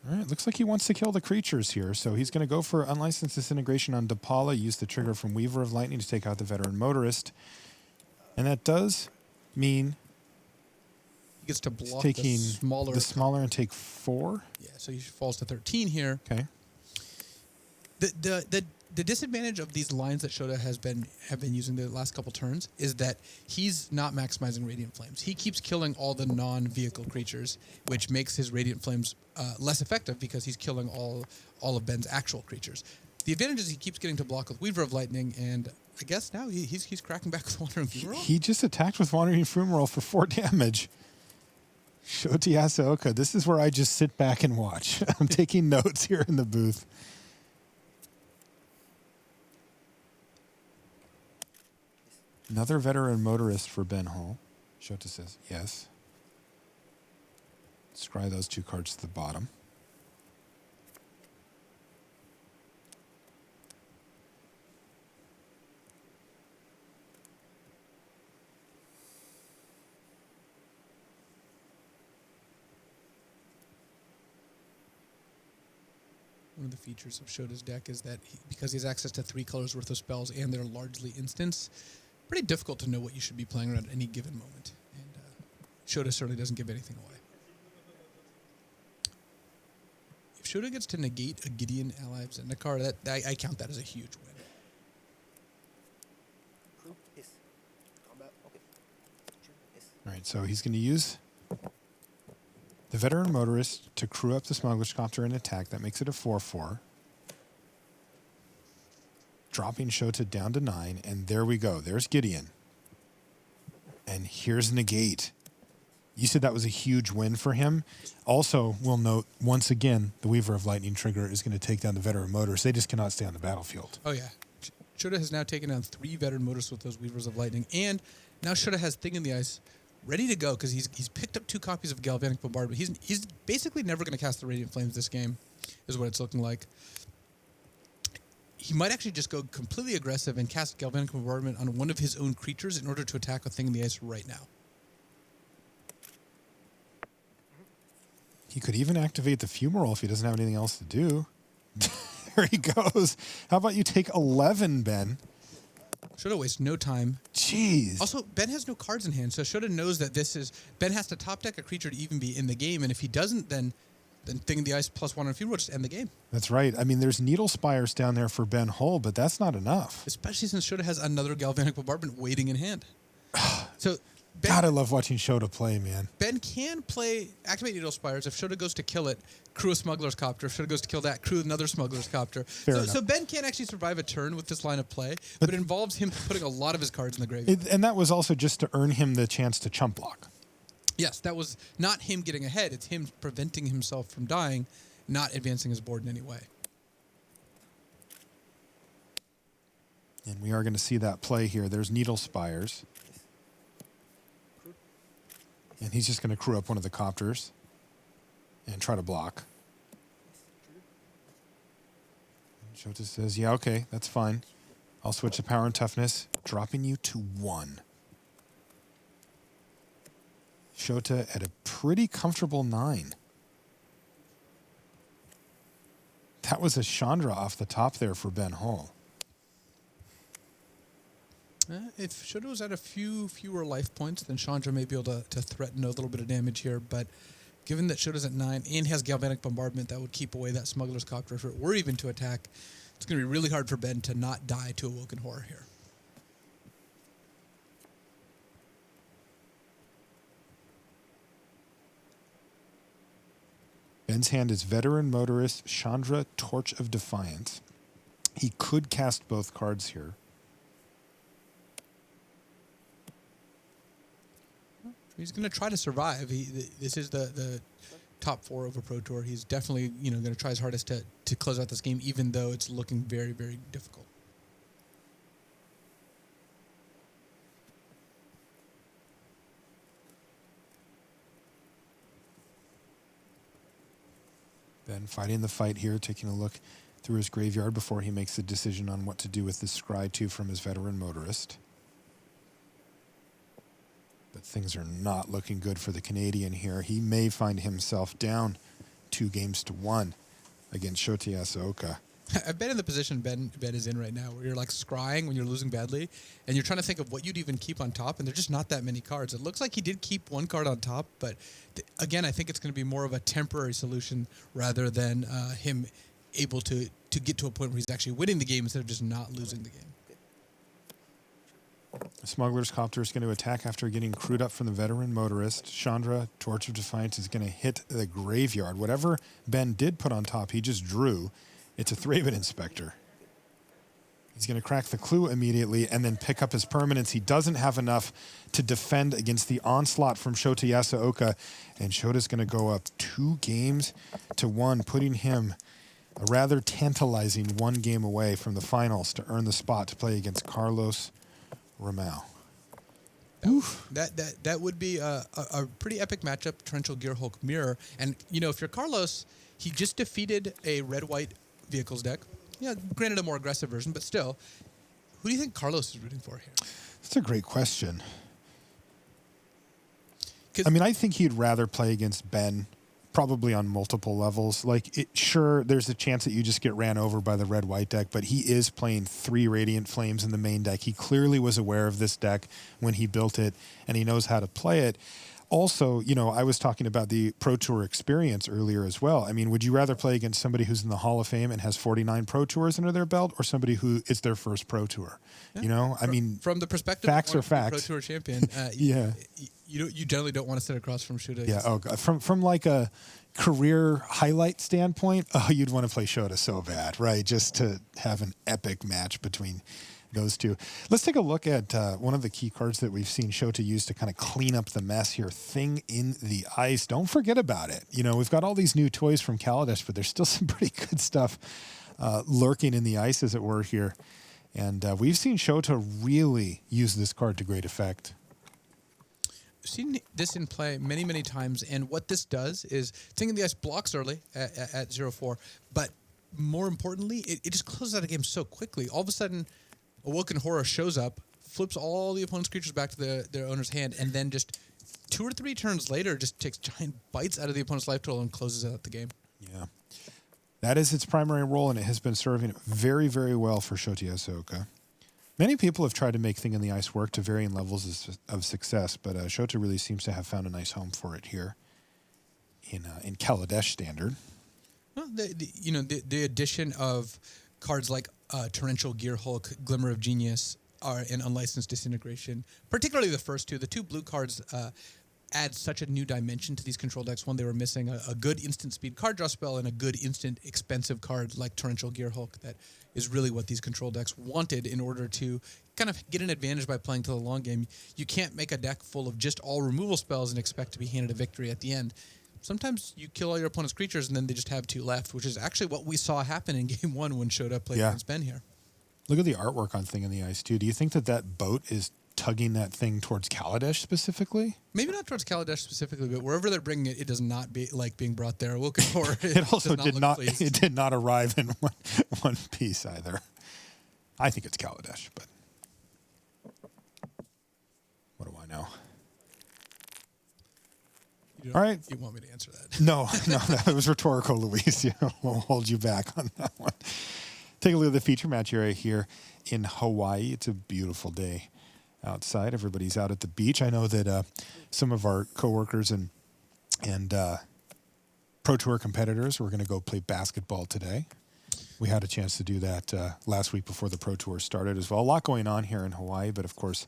All right, looks like he wants to kill the creatures here, so he's going to go for Unlicensed Disintegration on DePaula, use the trigger from Weaver of Lightning to take out the Veteran Motorist. And that does mean he gets to block taking the smaller and take 4. Yeah, so he falls to 13 here. Okay. The disadvantage of these lines that Shota have been using the last couple turns is that he's not maximizing Radiant Flames. He keeps killing all the non-vehicle creatures, which makes his Radiant Flames less effective because he's killing all of Ben's actual creatures. The advantage is he keeps getting to block with Weaver of Lightning, and I guess now he's cracking back with Wandering Funeral. He just attacked with Wandering Funeral for 4 damage. Shota Yasooka, this is where I just sit back and watch. I'm taking notes here in the booth. Another Veteran Motorist for Ben Hull. Shota says yes. Scry those 2 cards to the bottom. One of the features of Shota's deck is that because he has access to 3 colors worth of spells and they're largely instants, pretty difficult to know what you should be playing around at any given moment. And Shota certainly doesn't give anything away. Shota gets to negate a Gideon ally of Zendikar, I count that as a huge win. Crew, hiss. Combat, okay. Trigger, hiss. All right, so he's going to use the veteran motorist to crew up the smuggler's copter and attack. That makes it a 4-4. Dropping Shota down to 9, and there we go. There's Gideon. And here's negate. You said that was a huge win for him. Also, we'll note, once again, the Weaver of Lightning trigger is going to take down the veteran motorists. They just cannot stay on the battlefield. Oh, yeah. Shota has now taken down 3 veteran motorists with those Weavers of Lightning, and now Shota has Thing in the Ice ready to go because he's picked up 2 copies of Galvanic Bombardment. He's basically never going to cast the Radiant Flames this game, is what it's looking like. He might actually just go completely aggressive and cast Galvanic Bombardment on one of his own creatures in order to attack a Thing in the Ice right now. He could even activate the fumarole if he doesn't have anything else to do. There he goes. How about you take 11, Ben? Shota wastes no time. Jeez. Also, Ben has no cards in hand, so Shota knows that Ben has to top deck a creature to even be in the game, and if he doesn't, then Thing in the Ice +1 on fumarole will just end the game. That's right. I mean, there's Needle Spires down there for Ben Hull, but that's not enough. Especially since Shota has another Galvanic Bombardment waiting in hand. So Ben, God, I love watching Shota play, man. Ben can activate Needle Spires. If Shota goes to kill it, crew a Smuggler's Copter. If Shota goes to kill that, crew another Smuggler's Copter. So Ben can actually survive a turn with this line of play, but it involves him putting a lot of his cards in the graveyard. And that was also just to earn him the chance to chump block. Yes, that was not him getting ahead. It's him preventing himself from dying, not advancing his board in any way. And we are going to see that play here. There's Needle Spires. And he's just going to crew up one of the copters and try to block. And Shota says, yeah, okay, that's fine. I'll switch to power and toughness, dropping you to 1. Shota at a pretty comfortable 9. That was a Chandra off the top there for Ben Hull. If Shota was at a fewer life points, then Chandra may be able to threaten a little bit of damage here. But given that Shota's at 9 and has Galvanic Bombardment, that would keep away that Smuggler's Copter if it were even to attack. It's going to be really hard for Ben to not die to Awoken Horror here. Ben's hand is Veteran Motorist, Chandra, Torch of Defiance. He could cast both cards here. He's going to try to survive. This is the top 4 over Pro Tour. He's definitely going to try his hardest to close out this game, even though it's looking very, very difficult. Ben fighting the fight here, taking a look through his graveyard before he makes the decision on what to do with this Scry 2 from his Veteran Motorist. But things are not looking good for the Canadian here. He may find himself down 2-1 against Shota Yasooka. I've been in the position Ben is in right now, where you're like scrying when you're losing badly, and you're trying to think of what you'd even keep on top, and there's just not that many cards. It looks like he did keep 1 card on top, but again, I think it's going to be more of a temporary solution rather than him able to get to a point where he's actually winning the game instead of just not losing the game. The Smuggler's Copter is going to attack after getting crewed up from the Veteran Motorist. Chandra, Torch of Defiance, is going to hit the graveyard. Whatever Ben did put on top, he just drew. It's a Thraben Inspector. He's going to crack the clue immediately and then pick up his permanents. He doesn't have enough to defend against the onslaught from Shota Yasooka, and Shota's going to go up 2-1, putting him a rather tantalizing 1 game away from the finals to earn the spot to play against Carlos Ramau. That would be a pretty epic matchup, Torrential Gearhulk Mirror. And, if you're Carlos, he just defeated a red-white vehicles deck. Yeah, granted a more aggressive version, but still. Who do you think Carlos is rooting for here? That's a great question. I think he'd rather play against Ben, probably on multiple levels. Sure, there's a chance that you just get ran over by the red-white deck, but he is playing 3 Radiant Flames in the main deck. He clearly was aware of this deck when he built it, and he knows how to play it. also, I was talking about the Pro Tour experience earlier as well. I mean, would you rather play against somebody who's in the Hall of Fame and has 49 Pro Tours under their belt, or somebody who is their first Pro Tour? Yeah. I mean, from the perspective facts of are facts. Pro Tour champion, Yeah. you generally don't want to sit across from Shota. Yeah. Oh, God. From like a career highlight standpoint, you'd want to play Shota so bad, right? Just to have an epic match between those two. Let's take a look at one of the key cards that we've seen Shota use to kind of clean up the mess here. Thing in the Ice. Don't forget about it. We've got all these new toys from Kaladesh, but there's still some pretty good stuff lurking in the ice, as it were, here. And we've seen Shota really use this card to great effect. I've seen this in play many, many times, and what this does is Thing in the Ice blocks early at 0-4, but more importantly, it just closes out a game so quickly. All of a sudden, Awoken Horror shows up, flips all the opponent's creatures back to their owner's hand, and then just 2 or 3 turns later just takes giant bites out of the opponent's life total and closes out the game. Yeah. That is its primary role, and it has been serving very, very well for Shota Yasooka. Many people have tried to make Thing in the Ice work to varying levels of success, but Shota really seems to have found a nice home for it here in Kaladesh standard. Well, the addition of cards like Torrential Gear Hulk, Glimmer of Genius, and Unlicensed Disintegration, particularly the first two. The 2 blue cards add such a new dimension to these control decks. One, they were missing a good instant speed card draw spell and a good instant expensive card like Torrential Gear Hulk. That is really what these control decks wanted in order to kind of get an advantage by playing to the long game. You can't make a deck full of just all removal spells and expect to be handed a victory at the end. Sometimes you kill all your opponent's creatures and then they just have 2 left, which is actually what we saw happen in Game 1 when Shota played against Ben here. Look at the artwork on Thing in the Ice, too. Do you think that boat is tugging that thing towards Kaladesh specifically? Maybe not towards Kaladesh specifically, but wherever they're bringing it, it does not be like being brought there. Looking for it also did not arrive in one piece either. I think it's Kaladesh, but what do I know? All right. You want me to answer that? No, that was rhetorical, Luis. We'll hold you back on that one. Take a look at the feature match area here in Hawaii. It's a beautiful day outside. Everybody's out at the beach. I know that some of our coworkers and Pro Tour competitors were going to go play basketball today. We had a chance to do that last week before the Pro Tour started as well. A lot going on here in Hawaii, but of course,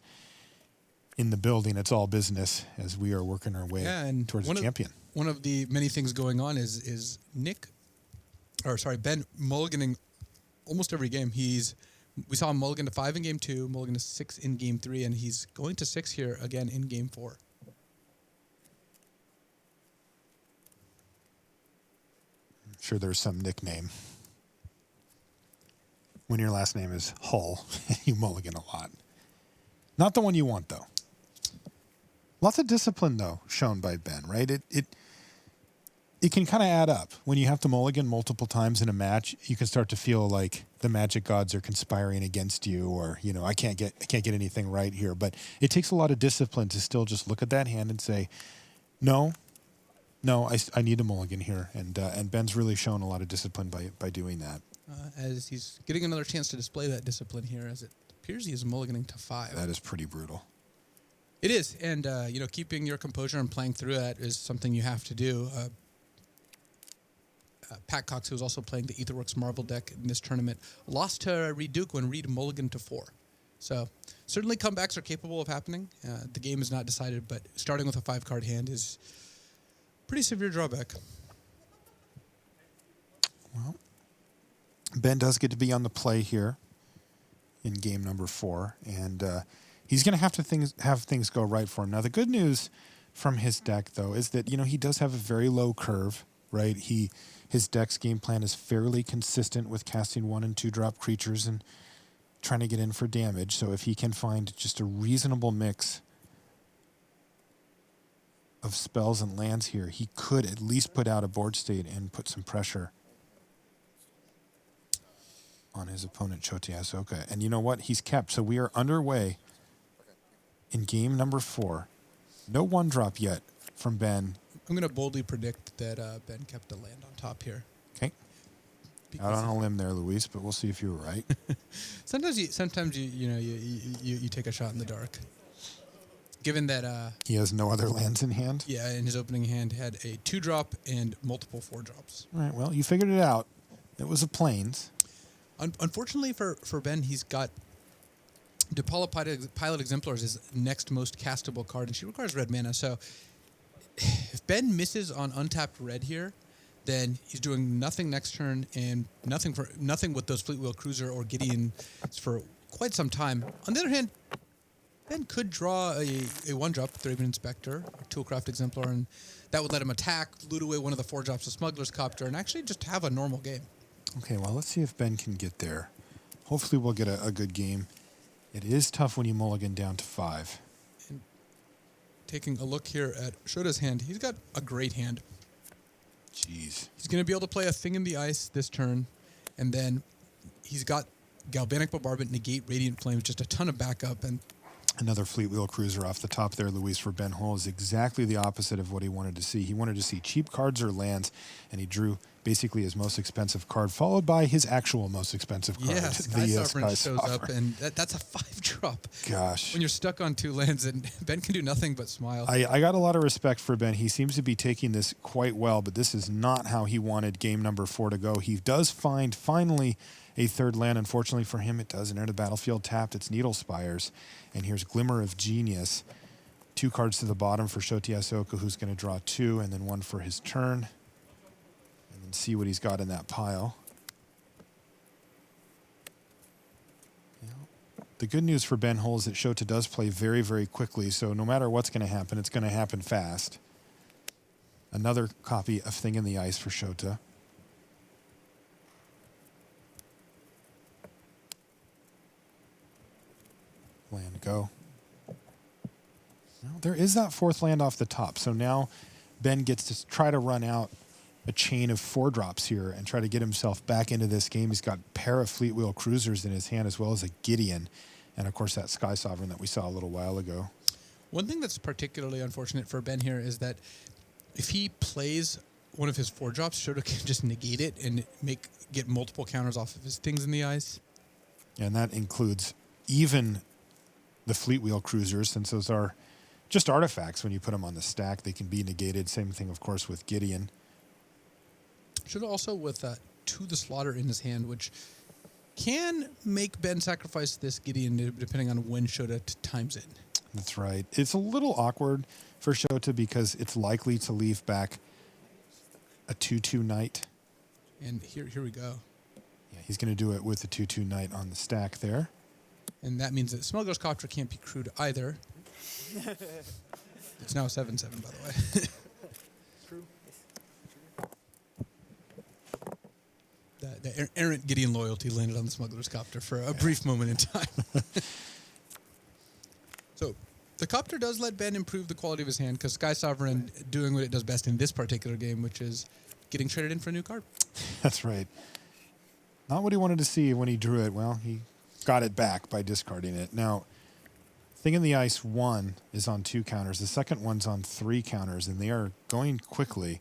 in the building, it's all business as we are working our way towards a champion. One of the many things going on is Ben mulliganing almost every game. We saw him mulligan to 5 in Game 2, mulligan to 6 in Game 3, and he's going to 6 here again in Game 4. I'm sure there's some nickname. When your last name is Hull, you mulligan a lot. Not the one you want, though. Lots of discipline, though, shown by Ben, right? It can kind of add up. When you have to mulligan multiple times in a match, you can start to feel like the magic gods are conspiring against you, or I can't get anything right here. But it takes a lot of discipline to still just look at that hand and say, no, I need a mulligan here, and Ben's really shown a lot of discipline by doing that. As he's getting another chance to display that discipline here, as it appears he is mulliganing to 5. That is pretty brutal. It is, and keeping your composure and playing through that is something you have to do. Pat Cox, who was also playing the Etherworks Marvel deck in this tournament, lost to Reed Duke when Reed mulliganed to 4. So certainly comebacks are capable of happening. The game is not decided, but starting with a 5-card hand is pretty severe drawback. Well, Ben does get to be on the play here in game number 4, and he's going to have things go right for him. Now, the good news from his deck, though, is that he does have a very low curve, right? His deck's game plan is fairly consistent with casting 1- and 2-drop creatures and trying to get in for damage. So if he can find just a reasonable mix of spells and lands here, he could at least put out a board state and put some pressure on his opponent, Shota Yasooka. And you know what? He's kept. So we are underway in game number 4. No 1-drop yet from Ben. I'm going to boldly predict that Ben kept a land on top here. Okay. Out on a limb there, Luis, but we'll see if you were right. Sometimes you take a shot in the dark. given that He has no other lands in hand. yeah, in his opening hand had a 2-drop and multiple 4-drops. All right, well, you figured it out. It was a plains. Unfortunately for Ben, he's got Depala Pilot Exemplar is his next most castable card, and she requires red mana. So if Ben misses on untapped red here, then he's doing nothing next turn and nothing with those Fleetwheel Cruiser or Gideon for quite some time. On the other hand, Ben could draw a 1-drop, Thraben Inspector, or Toolcraft Exemplar, and that would let him attack, loot away one of the 4-drops of Smuggler's Copter, and actually just have a normal game. Okay, well, let's see if Ben can get there. Hopefully we'll get a good game. It is tough when you mulligan down to 5. And taking a look here at Shota's hand, he's got a great hand. Jeez. He's going to be able to play a Thing in the Ice this turn, and then he's got Galvanic Bombardment, Negate Radiant Flame, just a ton of backup, and Another Fleetwheel Cruiser off the top there, Luis, for Ben Hull is exactly the opposite of what he wanted to see. He wanted to see cheap cards or lands, and he drew basically his most expensive card, followed by his actual most expensive card. yeah, Sky Sovereign Sky shows up, Sovereign. and that's a 5-drop. Gosh. When you're stuck on 2 lands, and Ben can do nothing but smile. I got a lot of respect for Ben. He seems to be taking this quite well, but this is not how he wanted game number 4 to go. He does find, finally, a third land. Unfortunately for him, it does enter the battlefield tapped. It's Needle Spires. And here's Glimmer of Genius. 2 cards to the bottom for Shota Yasooka, who's going to draw 2, and then 1 for his turn. And then see what he's got in that pile. The good news for Ben Hull is that Shota does play very, very quickly, so no matter what's going to happen, it's going to happen fast. Another copy of Thing in the Ice for Shota. Land go. Well, there is that 4th land off the top, so now Ben gets to try to run out a chain of 4-drops here and try to get himself back into this game. He's got a pair of Fleetwheel Cruisers in his hand, as well as a Gideon, and of course that Sky Sovereign that we saw a little while ago. One thing that's particularly unfortunate for Ben here is that if he plays one of his 4-drops, Shota can just negate it and get multiple counters off of his Things in the Ice. And that includes even the Fleetwheel Cruisers, since those are just artifacts. When you put them on the stack, they can be negated. Same thing, of course, with Gideon. Shota also with To the Slaughter in his hand, which can make Ben sacrifice this Gideon depending on when Shota times it. That's right. It's a little awkward for Shota because it's likely to leave back a 2/2 Knight. And here we go. Yeah, he's going to do it with the 2/2 Knight on the stack there. And that means that Smuggler's Copter can't be crewed either. It's now 7/7, by the way. True. The errant Gideon loyalty landed on the Smuggler's Copter for a brief moment in time. So the Copter does let Ben improve the quality of his hand, because Sky Sovereign doing what it does best in this particular game, which is getting traded in for a new card. That's right. Not what he wanted to see when he drew it. Well, he got it back by discarding it. Now, Thing in the Ice 1 is on 2 counters. The second one's on 3 counters, and they are going quickly.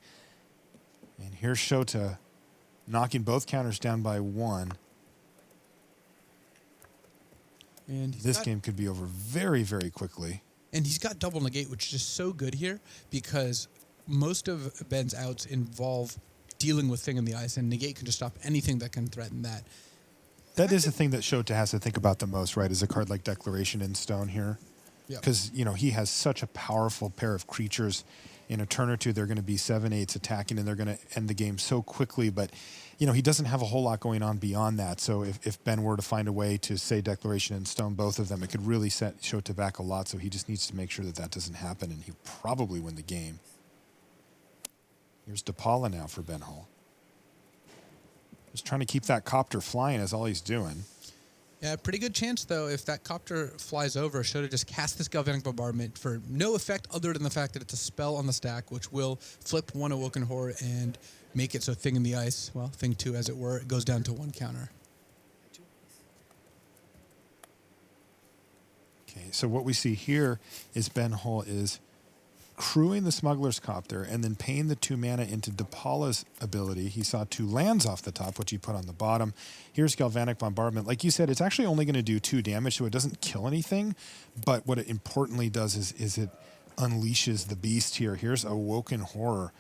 And here's Shota knocking both counters down by 1. And This game could be over very, very quickly. And he's got double negate, which is just so good here, because most of Ben's outs involve dealing with Thing in the Ice, and negate can just stop anything that can threaten that. That is the thing that Shota has to think about the most, right? Is a card like Declaration in Stone here. Yeah. Because, he has such a powerful pair of creatures. In a turn or two, they're going to be 7/8 attacking, and they're going to end the game so quickly. But, he doesn't have a whole lot going on beyond that. So if Ben were to find a way to say Declaration in Stone, both of them, it could really set Shota back a lot. So he just needs to make sure that doesn't happen, and he'll probably win the game. Here's Depala now for Ben Hull. Just trying to keep that Copter flying is all he's doing. Yeah, pretty good chance, though, if that Copter flies over, Shota just cast this Galvanic Bombardment for no effect other than the fact that it's a spell on the stack, which will flip 1 Awoken Horror and make it so Thing in the Ice, well, Thing 2 as it were, it goes down to 1 counter. Okay, so what we see here is Ben Hull is crewing the Smuggler's Copter and then paying the 2 mana into Depala's ability. He saw 2 lands off the top, which he put on the bottom. Here's Galvanic Bombardment. Like you said, it's actually only going to do 2 damage, so it doesn't kill anything. But what it importantly does is it unleashes the beast here. Here's Awoken Horror.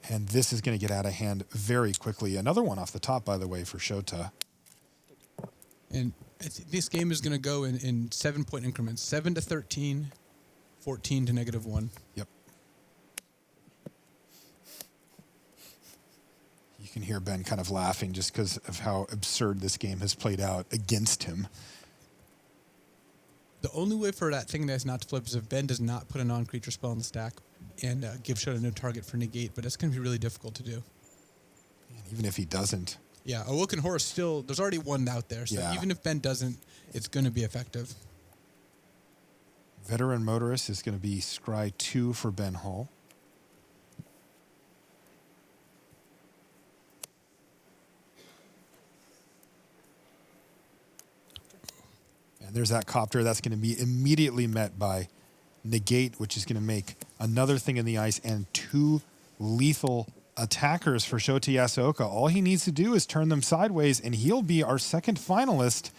And this is going to get out of hand very quickly. Another one off the top, by the way, for Shota. And this game is going to go in 7-point increments. 7 to 13, 14 to -1. Yep. You can hear Ben kind of laughing just because of how absurd this game has played out against him. The only way for that thing that's not to flip is if Ben does not put a non-creature spell on the stack and give Shota no target for negate, but it's going to be really difficult to do. And even if he doesn't. Yeah, Awoken Horror still, there's already one out there, so Yeah. even if Ben doesn't, it's going to be effective. Veteran Motorist is going to be Scry 2 for Ben Hull. And there's that Copter. That's going to be immediately met by Negate, which is going to make another thing in the ice and 2 lethal attackers for Shota Yasooka. All he needs to do is turn them sideways, and he'll be our second finalist.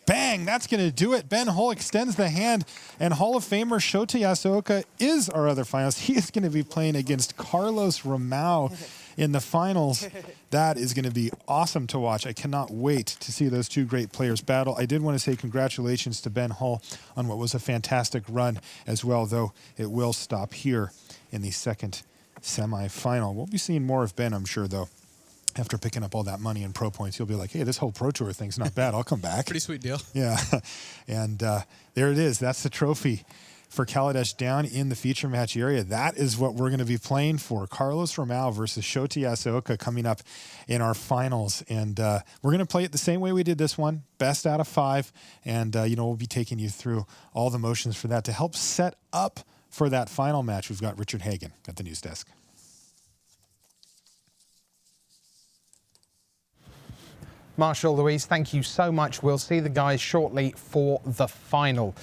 Bang! That's going to do it. Ben Hull extends the hand, and Hall of Famer Shota Yasooka is our other finalist. He is going to be playing against Carlos Ramau in the finals. That is going to be awesome to watch. I cannot wait to see those 2 great players battle. I did want to say congratulations to Ben Hull on what was a fantastic run as well, though it will stop here in the second semifinal. We'll be seeing more of Ben, I'm sure, though. After picking up all that money in pro points, he'll be like, hey, this whole Pro Tour thing's not bad. I'll come back. Pretty sweet deal. Yeah. And there it is. That's the trophy for Kaladesh down in the feature match area. That is what we're going to be playing for. Carlos Ramau versus Shota Yasooka coming up in our finals. And we're going to play it the same way we did this one, best out of 5. And, we'll be taking you through all the motions for that to help set up for that final match. We've got Richard Hagan at the news desk. Marshall, Louise, thank you so much. We'll see the guys shortly for the final.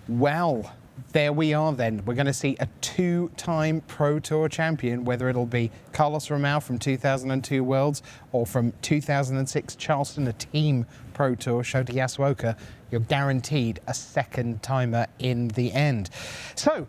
Well, there we are then. We're going to see a 2-time Pro Tour champion, whether it'll be Carlos Ramau from 2002 Worlds or from 2006 Charleston, a team Pro Tour, Shota Yasooka. You're guaranteed a second timer in the end. So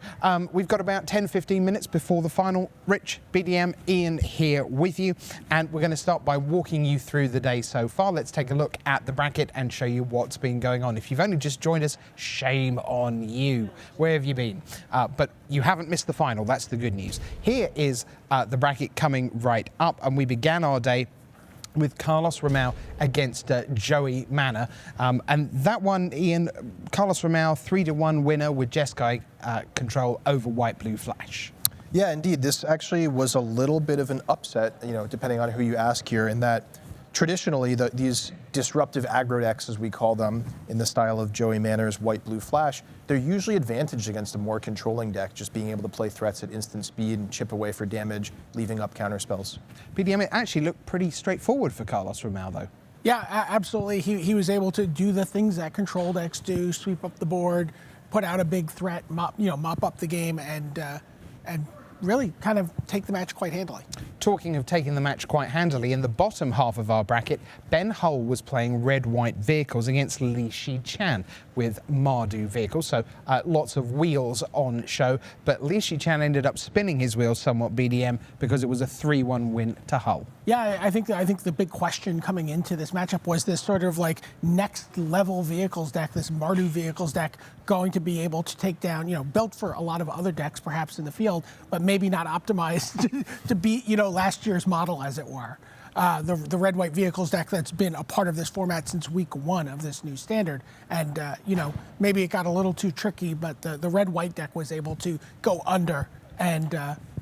we've got about 10-15 minutes before the final. Rich, BDM, Ian here with you. And we're going to start by walking you through the day so far. Let's take a look at the bracket and show you what's been going on. If you've only just joined us, shame on you. Where have you been? But you haven't missed the final. That's the good news. Here is the bracket coming right up. And we began our day with Carlos Ramau against Joey Manor. And that one, Ian, Carlos Ramau, 3-1 winner with Jeskai control over White Blue Flash. Yeah, indeed. This actually was a little bit of an upset, depending on who you ask here, in that traditionally these disruptive aggro decks, as we call them, in the style of Joey Manor's White Blue Flash, they're usually advantaged against a more controlling deck, just being able to play threats at instant speed and chip away for damage, leaving up counter spells. BDM, it actually looked pretty straightforward for Carlos Ramau, though. Yeah, absolutely. He was able to do the things that control decks do: sweep up the board, put out a big threat, mop up the game, and really kind of take the match quite handily. Talking of taking the match quite handily, in the bottom half of our bracket, Ben Hull was playing red-white vehicles against Li Shi Chan with Mardu vehicles, so lots of wheels on show, but Li Shi Chan ended up spinning his wheels somewhat, BDM, because it was a 3-1 win to Hull. Yeah, I think the big question coming into this matchup was this sort of like next level vehicles deck, this Mardu vehicles deck, going to be able to take down, built for a lot of other decks perhaps in the field, but maybe not optimized to beat, last year's model, as it were. The red-white vehicles deck that's been a part of this format since week 1 of this new standard. And, maybe it got a little too tricky, but the red-white deck was able to go under and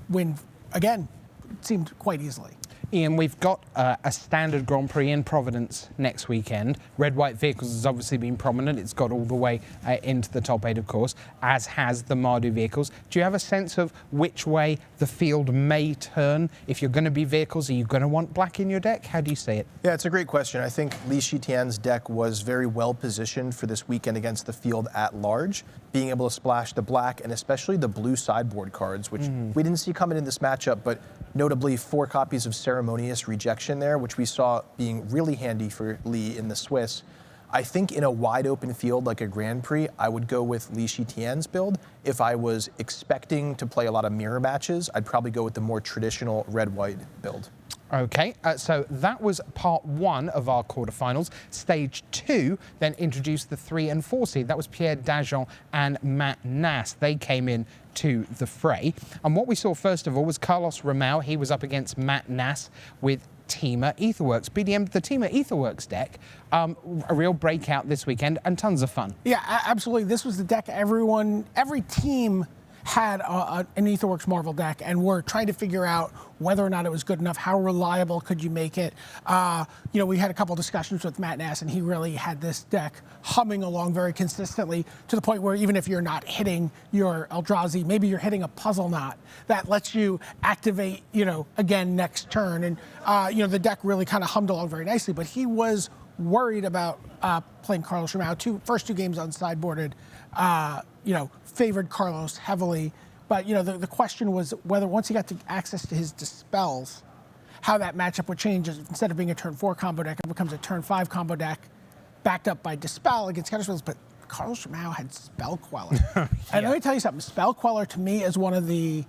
win, again, it seemed quite easily. Ian, we've got a standard Grand Prix in Providence next weekend. Red-White Vehicles has obviously been prominent. It's got all the way into the top 8, of course, as has the Mardu Vehicles. Do you have a sense of which way the field may turn? If you're going to be Vehicles, are you going to want black in your deck? How do you see it? Yeah, it's a great question. I think Li Shitian's deck was very well positioned for this weekend against the field at large, being able to splash the black and especially the blue sideboard cards, which we didn't see coming in this matchup, but notably 4 copies of Ceremonious Rejection there, which we saw being really handy for Li in the Swiss. I think in a wide open field like a Grand Prix, I would go with Li Shitian's build. If I was expecting to play a lot of mirror matches, I'd probably go with the more traditional red-white build. Okay, so that was part 1 of our quarterfinals. Stage 2 then introduced the 3 and 4 seed. That was Pierre Dajon and Matt Nass. They came in to the fray. And what we saw first of all was Carlos Ramau. He was up against Matt Nass with Teamer Etherworks. BDM, the Teamer Etherworks deck, a real breakout this weekend and tons of fun. Yeah, absolutely. This was the deck every team had an Etherworks Marvel deck, and we're trying to figure out whether or not it was good enough. How reliable could you make it? We had a couple discussions with Matt Nass, and he really had this deck humming along very consistently to the point where even if you're not hitting your Eldrazi, maybe you're hitting a puzzle knot that lets you activate, again next turn. And the deck really kind of hummed along very nicely. But he was worried about playing Carlos Ramau. First two games unsideboarded. Favored Carlos heavily, but the question was whether once he got access to his dispels, how that matchup would change. Instead of being a turn 4 combo deck, it becomes a turn 5 combo deck, backed up by dispel against counterspells. But Carlos Ramau had Spell Queller, and let me tell you something. Spell Queller to me is one of the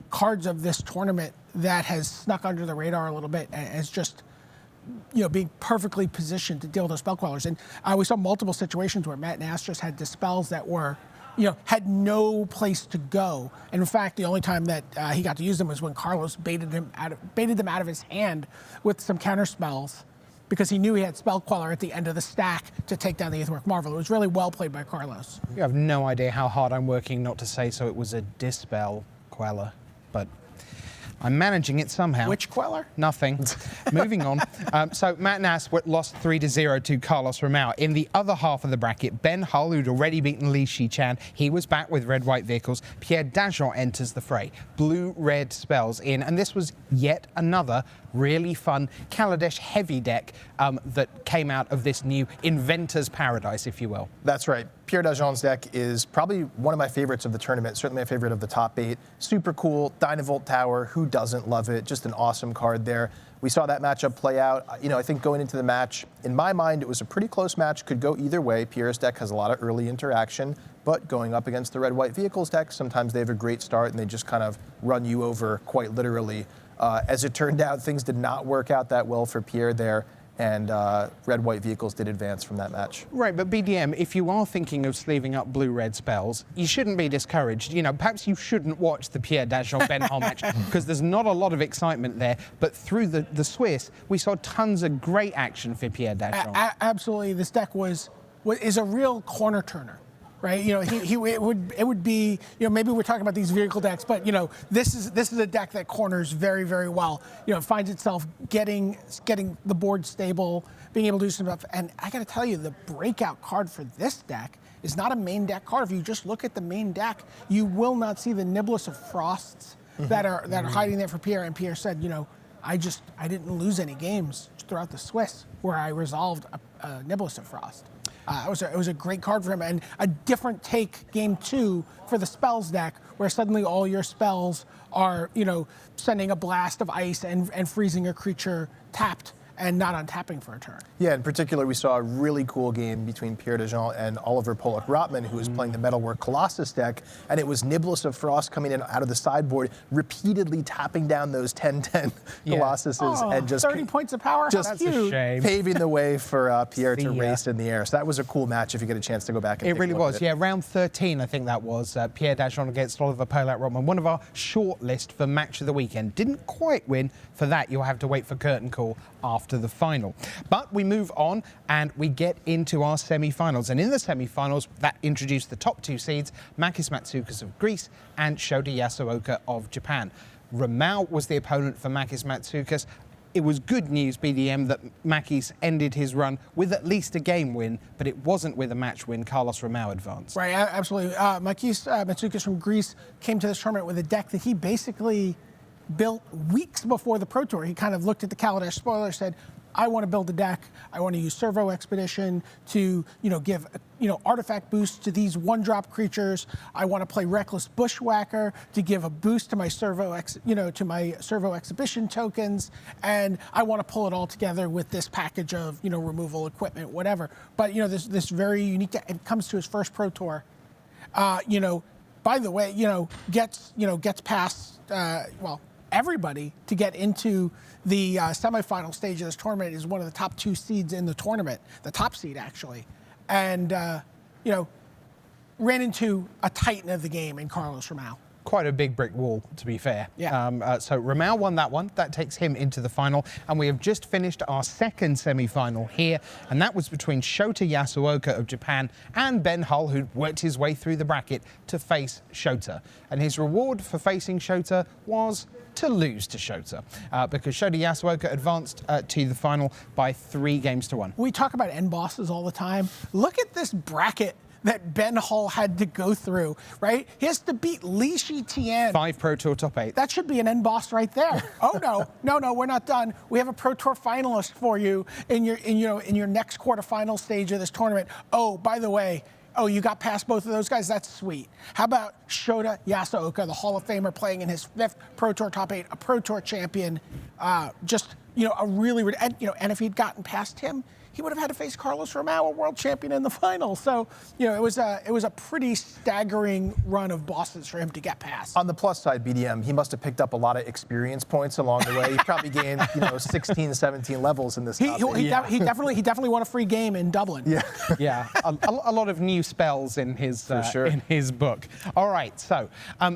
cards of this tournament that has snuck under the radar a little bit as just being perfectly positioned to deal with those Spell Quellers. And we saw multiple situations where Matt Nass just had dispels that were had no place to go. And in fact, the only time that he got to use them was when Carlos baited them out of his hand with some counter spells because he knew he had Spell Queller at the end of the stack to take down the Aetherwork Marvel. It was really well played by Carlos. You have no idea how hard I'm working not to say so it was a Dispel Queller, but I'm managing it somehow. Which Queller? Nothing. Moving on. So Matt Nass lost 3-0 to Carlos Ramau. In the other half of the bracket, Ben Hull, who'd already beaten Li Shichan, he was back with red-white vehicles. Pierre Dajon enters the fray. Blue-red spells in, and this was yet another really fun Kaladesh heavy deck that came out of this new Inventor's Paradise, if you will. That's right. Pierre Dajon's deck is probably one of my favorites of the tournament, certainly my favorite of the top 8. Super cool, Dynavolt Tower, who doesn't love it? Just an awesome card there. We saw that matchup play out. I think going into the match, in my mind, it was a pretty close match, could go either way. Pierre's deck has a lot of early interaction, but going up against the red-white vehicles deck, sometimes they have a great start and they just kind of run you over quite literally. As it turned out, things did not work out that well for Pierre there, and red-white vehicles did advance from that match. Right, but BDM, if you are thinking of sleeving up blue-red spells, you shouldn't be discouraged. Perhaps you shouldn't watch the Pierre Dajon-Ben Hull match because there's not a lot of excitement there, but through the Swiss, we saw tons of great action for Pierre Dajon. Absolutely, this deck is a real corner turner. Right, it would be, maybe we're talking about these vehicle decks, but this is a deck that corners very, very well. It finds itself getting the board stable, being able to do some stuff. And I got to tell you, the breakout card for this deck is not a main deck card. If you just look at the main deck, you will not see the Niblis of Frosts that are hiding there for Pierre. And Pierre said, I didn't lose any games throughout the Swiss where I resolved a Niblis of Frost. It was a great card for him, and a different take game 2 for the spells deck, where suddenly all your spells are, sending a blast of ice and freezing a creature tapped and not untapping for a turn. Yeah, in particular, we saw a really cool game between Pierre Dajon and Oliver Pollock-Rotman, who was playing the Metalwork Colossus deck, and it was Niblis of Frost coming in out of the sideboard, repeatedly tapping down those 10-10 Colossuses and just 30 points of power. Just huge. Paving the way for Pierre to race in the air. So that was a cool match if you get a chance to go back and It really was. Yeah, round 13, I think that was Pierre Dajon against Oliver Pollock-Rotman, one of our short list for match of the weekend. Didn't quite win. For that, you'll have to wait for curtain call after the final. But we move on and we get into our semi-finals. And in the semi-finals, that introduced the top 2 seeds, Makis Matsoukas of Greece and Shota Yasooka of Japan. Ramau was the opponent for Makis Matsoukas. it was good news, BDM, that Makis ended his run with at least a game win, but it wasn't with a match win. Carlos Romao advanced. Right, absolutely. Makis Matsoukas from Greece came to this tournament with a deck that he basically built weeks before the Pro Tour. He kind of looked at the Kaladesh spoiler, said, I want to build a deck. I want to use Servo Expedition to, give, artifact boosts to these one-drop creatures. I want to play Reckless Bushwhacker to give a boost to my Servo Exhibition tokens, and I want to pull it all together with this package of, removal equipment, whatever. But this very unique deck. It comes to his first Pro Tour. By the way, gets past everybody to get into the semifinal stage of this tournament. Is one of the top 2 seeds in the tournament, the top seed actually, and ran into a titan of the game in Carlos Romao. Quite a big brick wall, to be fair. Yeah. So Romao won that one. That takes him into the final. And we have just finished our second semi-final here. And that was between Shota Yasooka of Japan and Ben Hull, who worked his way through the bracket to face Shota. And his reward for facing Shota was to lose to Shota, because Shota Yasooka advanced to the final by 3-1. We talk about end bosses all the time. Look at this bracket that Ben Hull had to go through, right? He has to beat Li Shitian. 5 Pro Tour top 8. That should be an end boss right there. Oh no, we're not done. We have a Pro Tour finalist for you in your next quarterfinal stage of this tournament. Oh, by the way, you got past both of those guys? That's sweet. How about Shota Yasooka, the Hall of Famer, playing in his 5th Pro Tour top 8, a Pro Tour champion, a really, and if he'd gotten past him, he would have had to face Carlos Romao, a world champion, in the final. So, it was a pretty staggering run of bosses for him to get past. On the plus side, BDM, he must have picked up a lot of experience points along the way. He probably gained, 16, 17 levels in this. He definitely won a free game in Dublin. Yeah, yeah, a lot of new spells in his in his book. All right, so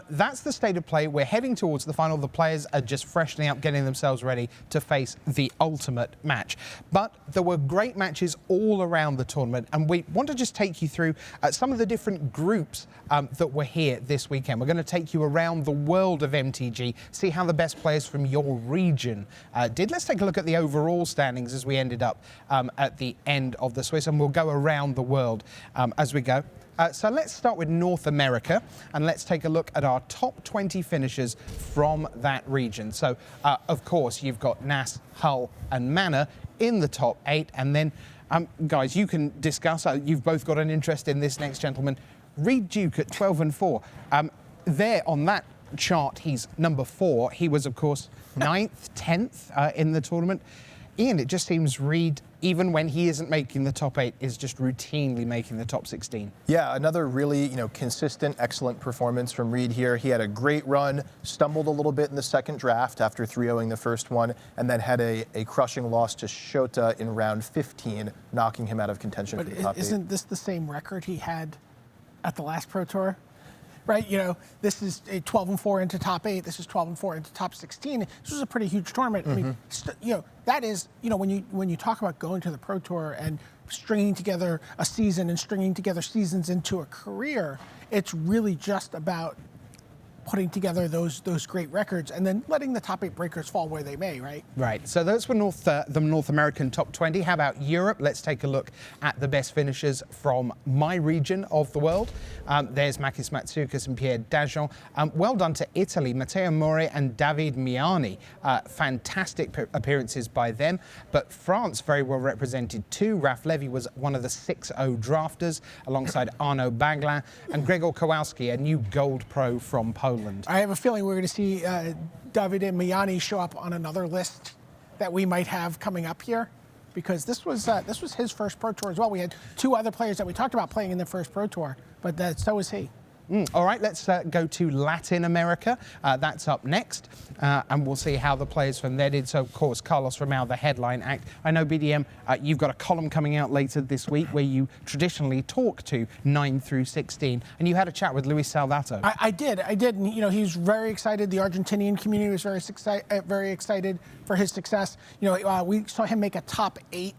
that's the state of play. We're heading towards the final. The players are just freshening up, getting themselves ready to face the ultimate match. But there were great matches all around the tournament, and we want to just take you through some of the different groups that were here this weekend. We're going to take you around the world of MTG, see how the best players from your region did. Let's take a look at the overall standings as we ended up at the end of the Swiss, and we'll go around the world as we go. So let's start with North America, and let's take a look at our top 20 finishers from that region. So, of course, you've got Nas, Hull, and Mana in the top 8, and then, guys, you can discuss. You've both got an interest in this next gentleman, Reed Duke at 12-4. There on that chart, he's number 4. He was, of course, 9th, 10th in the tournament. Ian, it just seems Reed, even when he isn't making the top 8, is just routinely making the top 16. Yeah, another really, consistent, excellent performance from Reed here. He had a great run, stumbled a little bit in the second draft after 3-0ing the first one, and then had a crushing loss to Shota in round 15, knocking him out of contention for the top 8. Isn't this the same record he had at the last Pro Tour? Right, this is 12-4 into top 8. This is 12-4 into top 16. This was a pretty huge tournament. I mean, that is, when you talk about going to the Pro Tour and stringing together a season and stringing together seasons into a career, it's really just about putting together those great records and then letting the top 8 breakers fall where they may, right? Right. So those were the North American top 20. How about Europe? Let's take a look at the best finishers from my region of the world. There's Makis Matsoukas and Pierre Dajon. Well done to Italy, Matteo Mori and David Miani. Fantastic appearances by them. But France very well represented too. Raf Levy was one of the 6-0 drafters alongside Arnaud Baglin and Gregor Kowalski, a new gold pro from Poland. I have a feeling we're going to see David Miani show up on another list that we might have coming up here, because this was his first Pro Tour as well. We had 2 other players that we talked about playing in their first Pro Tour, but so is he. All right, let's go to Latin America. That's up next, and we'll see how the players from there did. So, of course, Carlos Romao, the headline act. I know, BDM, you've got a column coming out later this week where you traditionally talk to 9 through 16, and you had a chat with Luis Saldato. I did, and he was very excited. The Argentinian community was very excited for his success. We saw him make a top 8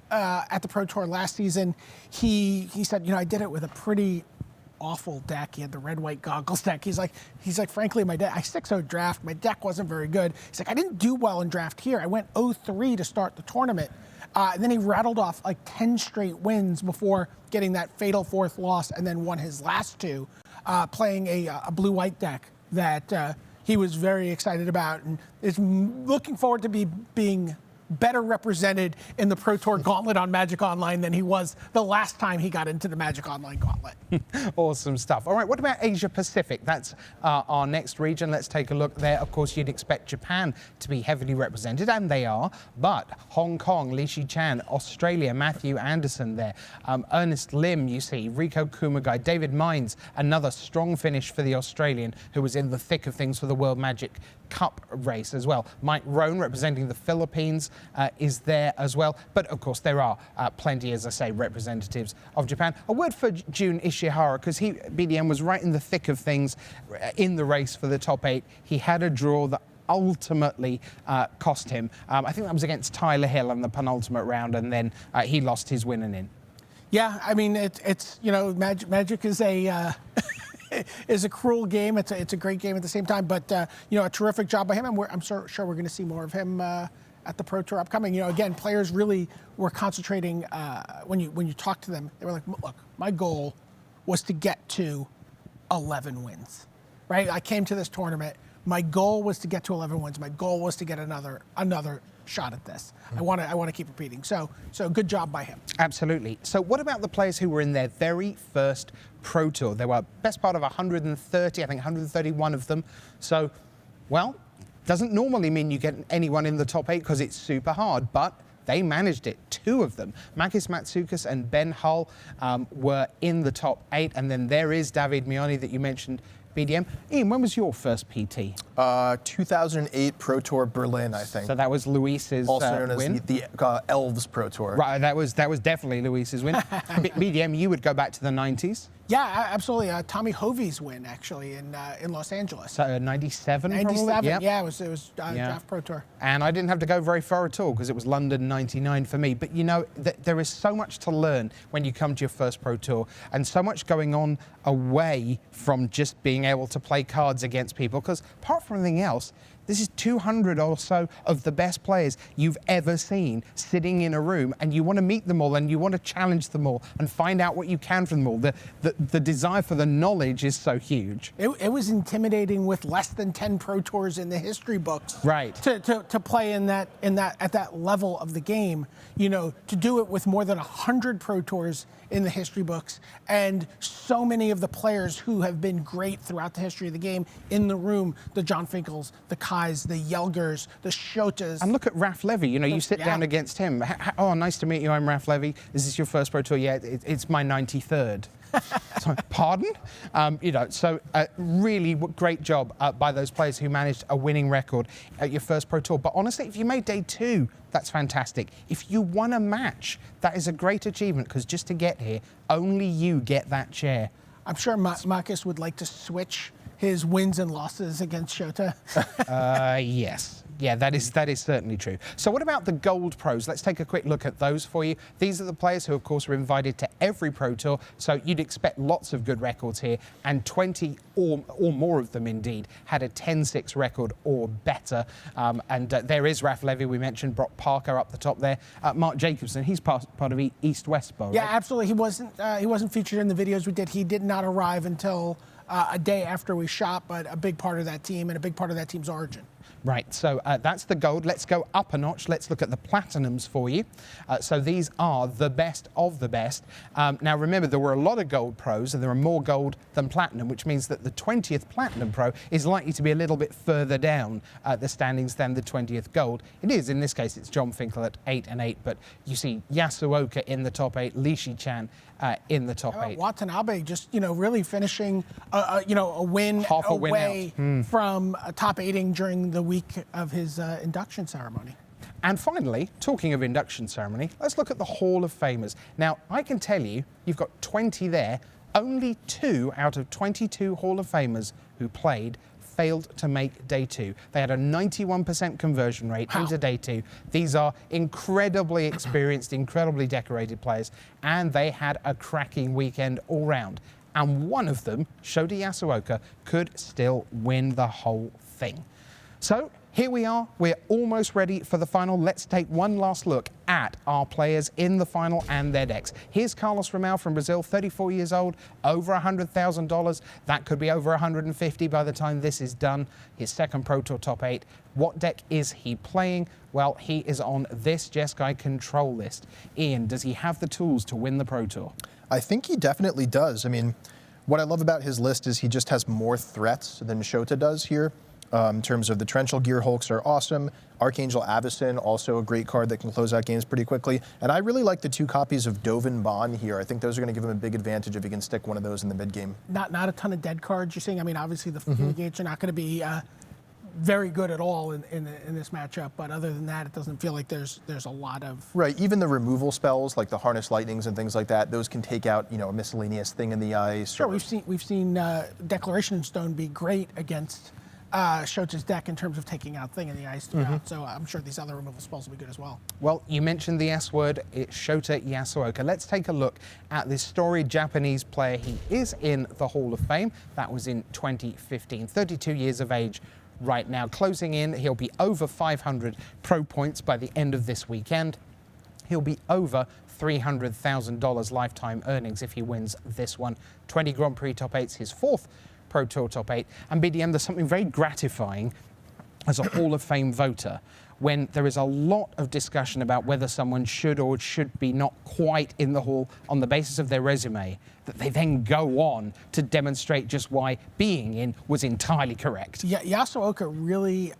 at the Pro Tour last season. He said, I did it with a pretty awful deck. He had the red-white goggles deck. He's like, frankly, my deck, I 6-0 draft. My deck wasn't very good. He's like, I didn't do well in draft here. I went 0-3 to start the tournament. And then he rattled off like 10 straight wins before getting that fatal 4th loss, and then won his last 2, playing a blue-white deck that he was very excited about, and is looking forward to being better represented in the Pro Tour Gauntlet on Magic Online than he was the last time he got into the Magic Online Gauntlet. Awesome stuff. All right, what about Asia Pacific? That's our next region. Let's take a look there. Of course, you'd expect Japan to be heavily represented, and they are, but Hong Kong, Li Shichan, Australia, Matthew Anderson there, Ernest Lim, you see, Rico Kumagai, David Mines, another strong finish for the Australian, who was in the thick of things for the World Magic Cup race as well. Mike Rohn, representing the Philippines, is there as well. But of course, there are plenty, as I say, representatives of Japan. A word for Jun Ishihara, because BDM was right in the thick of things in the race for the top 8. He had a draw that ultimately cost him. I think that was against Tyler Hill in the penultimate round, and then he lost his winning in. Yeah, I mean, it's Magic is a is a cruel game. It's a great game at the same time, but a terrific job by him, and I'm sure we're going to see more of him at the Pro Tour upcoming. Again, players really were concentrating when you talk to them. They were like, look, my goal was to get to 11 wins, right? I came to this tournament. My goal was to get to 11 wins. My goal was to get another shot at this. I want to keep repeating. So good job by him. Absolutely. So what about the players who were in their very first Pro Tour? There were best part of 130, I think 131 of them. So, well, doesn't normally mean you get anyone in the top 8 because it's super hard, but they managed it. 2 of them, Makis Matsoukas and Ben Hull, were in the top 8. And then there is David Miani that you mentioned, BDM. Ian, when was your first PT? 2008 Pro Tour Berlin, I think. So that was Luis's also known win? as the Elves Pro Tour. Right, that was definitely Luis's win. BDM, you would go back to the 90s? Yeah, absolutely. Tommy Hovey's win, actually, in Los Angeles. So 97, 97, probably? Yep. yeah, it was Draft Pro Tour. And I didn't have to go very far at all because it was London 99 for me. But there is so much to learn when you come to your first Pro Tour, and so much going on away from just being able to play cards against people, because apart from anything else, this is 200 or so of the best players you've ever seen sitting in a room, and you want to meet them all and you want to challenge them all and find out what you can from them all. The desire for the knowledge is so huge. It was intimidating with less than 10 Pro Tours in the history books. Right. To play at that level of the game, to do it with more than 100 Pro Tours in the history books, and so many of the players who have been great throughout the history of the game in the room, the John Finkels, the Kais, the Yelgers, the Shotas. And look at Raf Levy, you sit down against him. Oh, nice to meet you, I'm Raf Levy. Is this your first Pro Tour? Yeah, it's my 93rd. So, pardon? So really great job by those players who managed a winning record at your first Pro Tour. But honestly, if you made day 2, that's fantastic. If you won a match, that is a great achievement, because just to get here, only you get that chair. I'm sure Marcus would like to switch his wins and losses against Shota. Yes. Yeah, that is certainly true. So what about the Gold Pros? Let's take a quick look at those for you. These are the players who, of course, are invited to every Pro Tour, so you'd expect lots of good records here, and 20 or more of them, indeed, had a 10-6 record or better. There is Raf Levy, we mentioned, Brock Parker up the top there. Mark Jacobson, he's part of East-West Bowl, Yeah, right? absolutely. He wasn't featured in the videos we did. He did not arrive until a day after we shot, but a big part of that team and a big part of that team's origin. Right, so that's the gold. Let's go up a notch. Let's look at the platinums for you. So these are the best of the best. Now remember, there were a lot of gold pros, and there are more gold than platinum, which means that the 20th platinum pro is likely to be a little bit further down the standings than the 20th gold. It is, in this case, it's John Finkel at 8 and 8, but you see Yasooka in the top 8, Li Shichan in the top 8. Watanabe just, really finishing, a win Half a win away from top 8ing during the week of his induction ceremony. And finally, talking of induction ceremony, let's look at the Hall of Famers. Now, I can tell you, you've got 20 there. Only 2 out of 22 Hall of Famers who played failed to make day 2. They had a 91% conversion rate into day 2. These are incredibly experienced, incredibly decorated players, and they had a cracking weekend all round. and one of them, Shota Yasooka, could still win the whole thing. So here we are, we're almost ready for the final. Let's take one last look at our players in the final and their decks. Here's Carlos Romão from Brazil, 34 years old, over $100,000. That could be over 150 by the time this is done. His second Pro Tour top 8. What deck is he playing? Well, he is on this Jeskai control list. Ian, does he have the tools to win the Pro Tour? I think he definitely does. I mean, what I love about his list is he just has more threats than Shota does here. In terms of the Torrential Gear Hulks are awesome. Archangel Avacyn, also a great card that can close out games pretty quickly. And I really like the 2 copies of Dovin Baan here. I think those are going to give him a big advantage if he can stick one of those in the mid game. Not a ton of dead cards you're seeing. I mean, obviously the Gates are not going to be very good at all in this matchup. But other than that, it doesn't feel like there's a lot of... Right, even the removal spells like the Harness Lightnings and things like that, those can take out, a miscellaneous thing in the ice. Sure, we've seen Declaration in Stone be great against Shota's deck in terms of taking out Thing in the Ice. So I'm sure these other removal spells will be good as well. Well, you mentioned the S word, it's Shota Yasooka. Let's take a look at this storied Japanese player. He is in the Hall of Fame. That was in 2015. 32 years of age right now. Closing in, he'll be over 500 pro points by the end of this weekend. He'll be over $300,000 lifetime earnings if he wins this one. 20 Grand Prix top 8s, his 4th Pro Tour top 8. And BDM, there's something very gratifying as a Hall of Fame voter when there is a lot of discussion about whether someone should or should be not quite in the Hall on the basis of their resume, that they then go on to demonstrate just why being in was entirely correct. Yeah, Yasooka really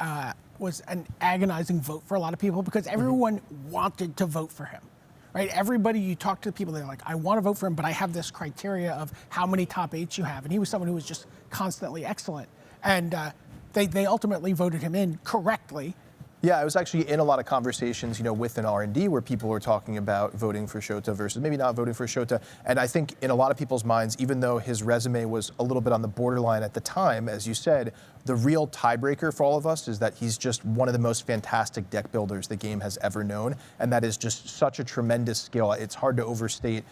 was an agonizing vote for a lot of people because everyone wanted to vote for him. Right, everybody you talk to, the people, they're like, I want to vote for him, but I have this criteria of how many top 8s you have. And he was someone who was just constantly excellent. And they ultimately voted him in correctly. Yeah, I was actually in a lot of conversations, with an R&D where people were talking about voting for Shota versus maybe not voting for Shota. And I think in a lot of people's minds, even though his resume was a little bit on the borderline at the time, as you said, the real tiebreaker for all of us is that he's just one of the most fantastic deck builders the game has ever known. And that is just such a tremendous skill. It's hard to overstate,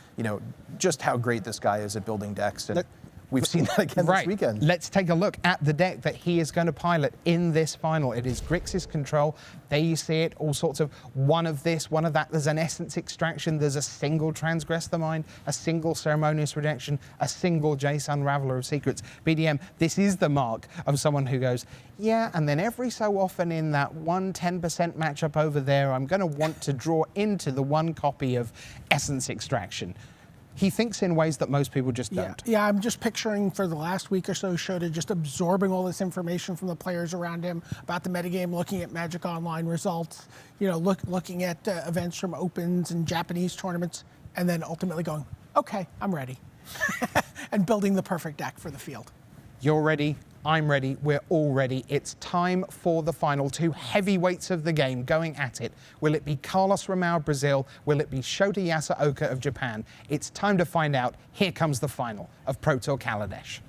just how great this guy is at building decks. And we've seen that again this weekend. Let's take a look at the deck that he is going to pilot in this final. It is Grixis Control. There you see it, all sorts of one of this, one of that. There's an Essence Extraction. There's a single Transgress the Mind, a single Ceremonious Rejection, a single Jace Unraveler of Secrets. BDM, this is the mark of someone who goes, yeah, and then every so often in that 10% matchup over there, I'm going to want to draw into the one copy of Essence Extraction. He thinks in ways that most people just don't. Yeah, I'm just picturing for the last week or so, Shota just absorbing all this information from the players around him about the metagame, looking at Magic Online results, looking at events from Opens and Japanese tournaments, and then ultimately going, okay, I'm ready, and building the perfect deck for the field. You're ready. I'm ready. We're all ready. It's time for the final. 2 heavyweights of the game going at it. Will it be Carlos Romão of Brazil? Will it be Shota Yasooka of Japan? It's time to find out. Here comes the final of Pro Tour Kaladesh.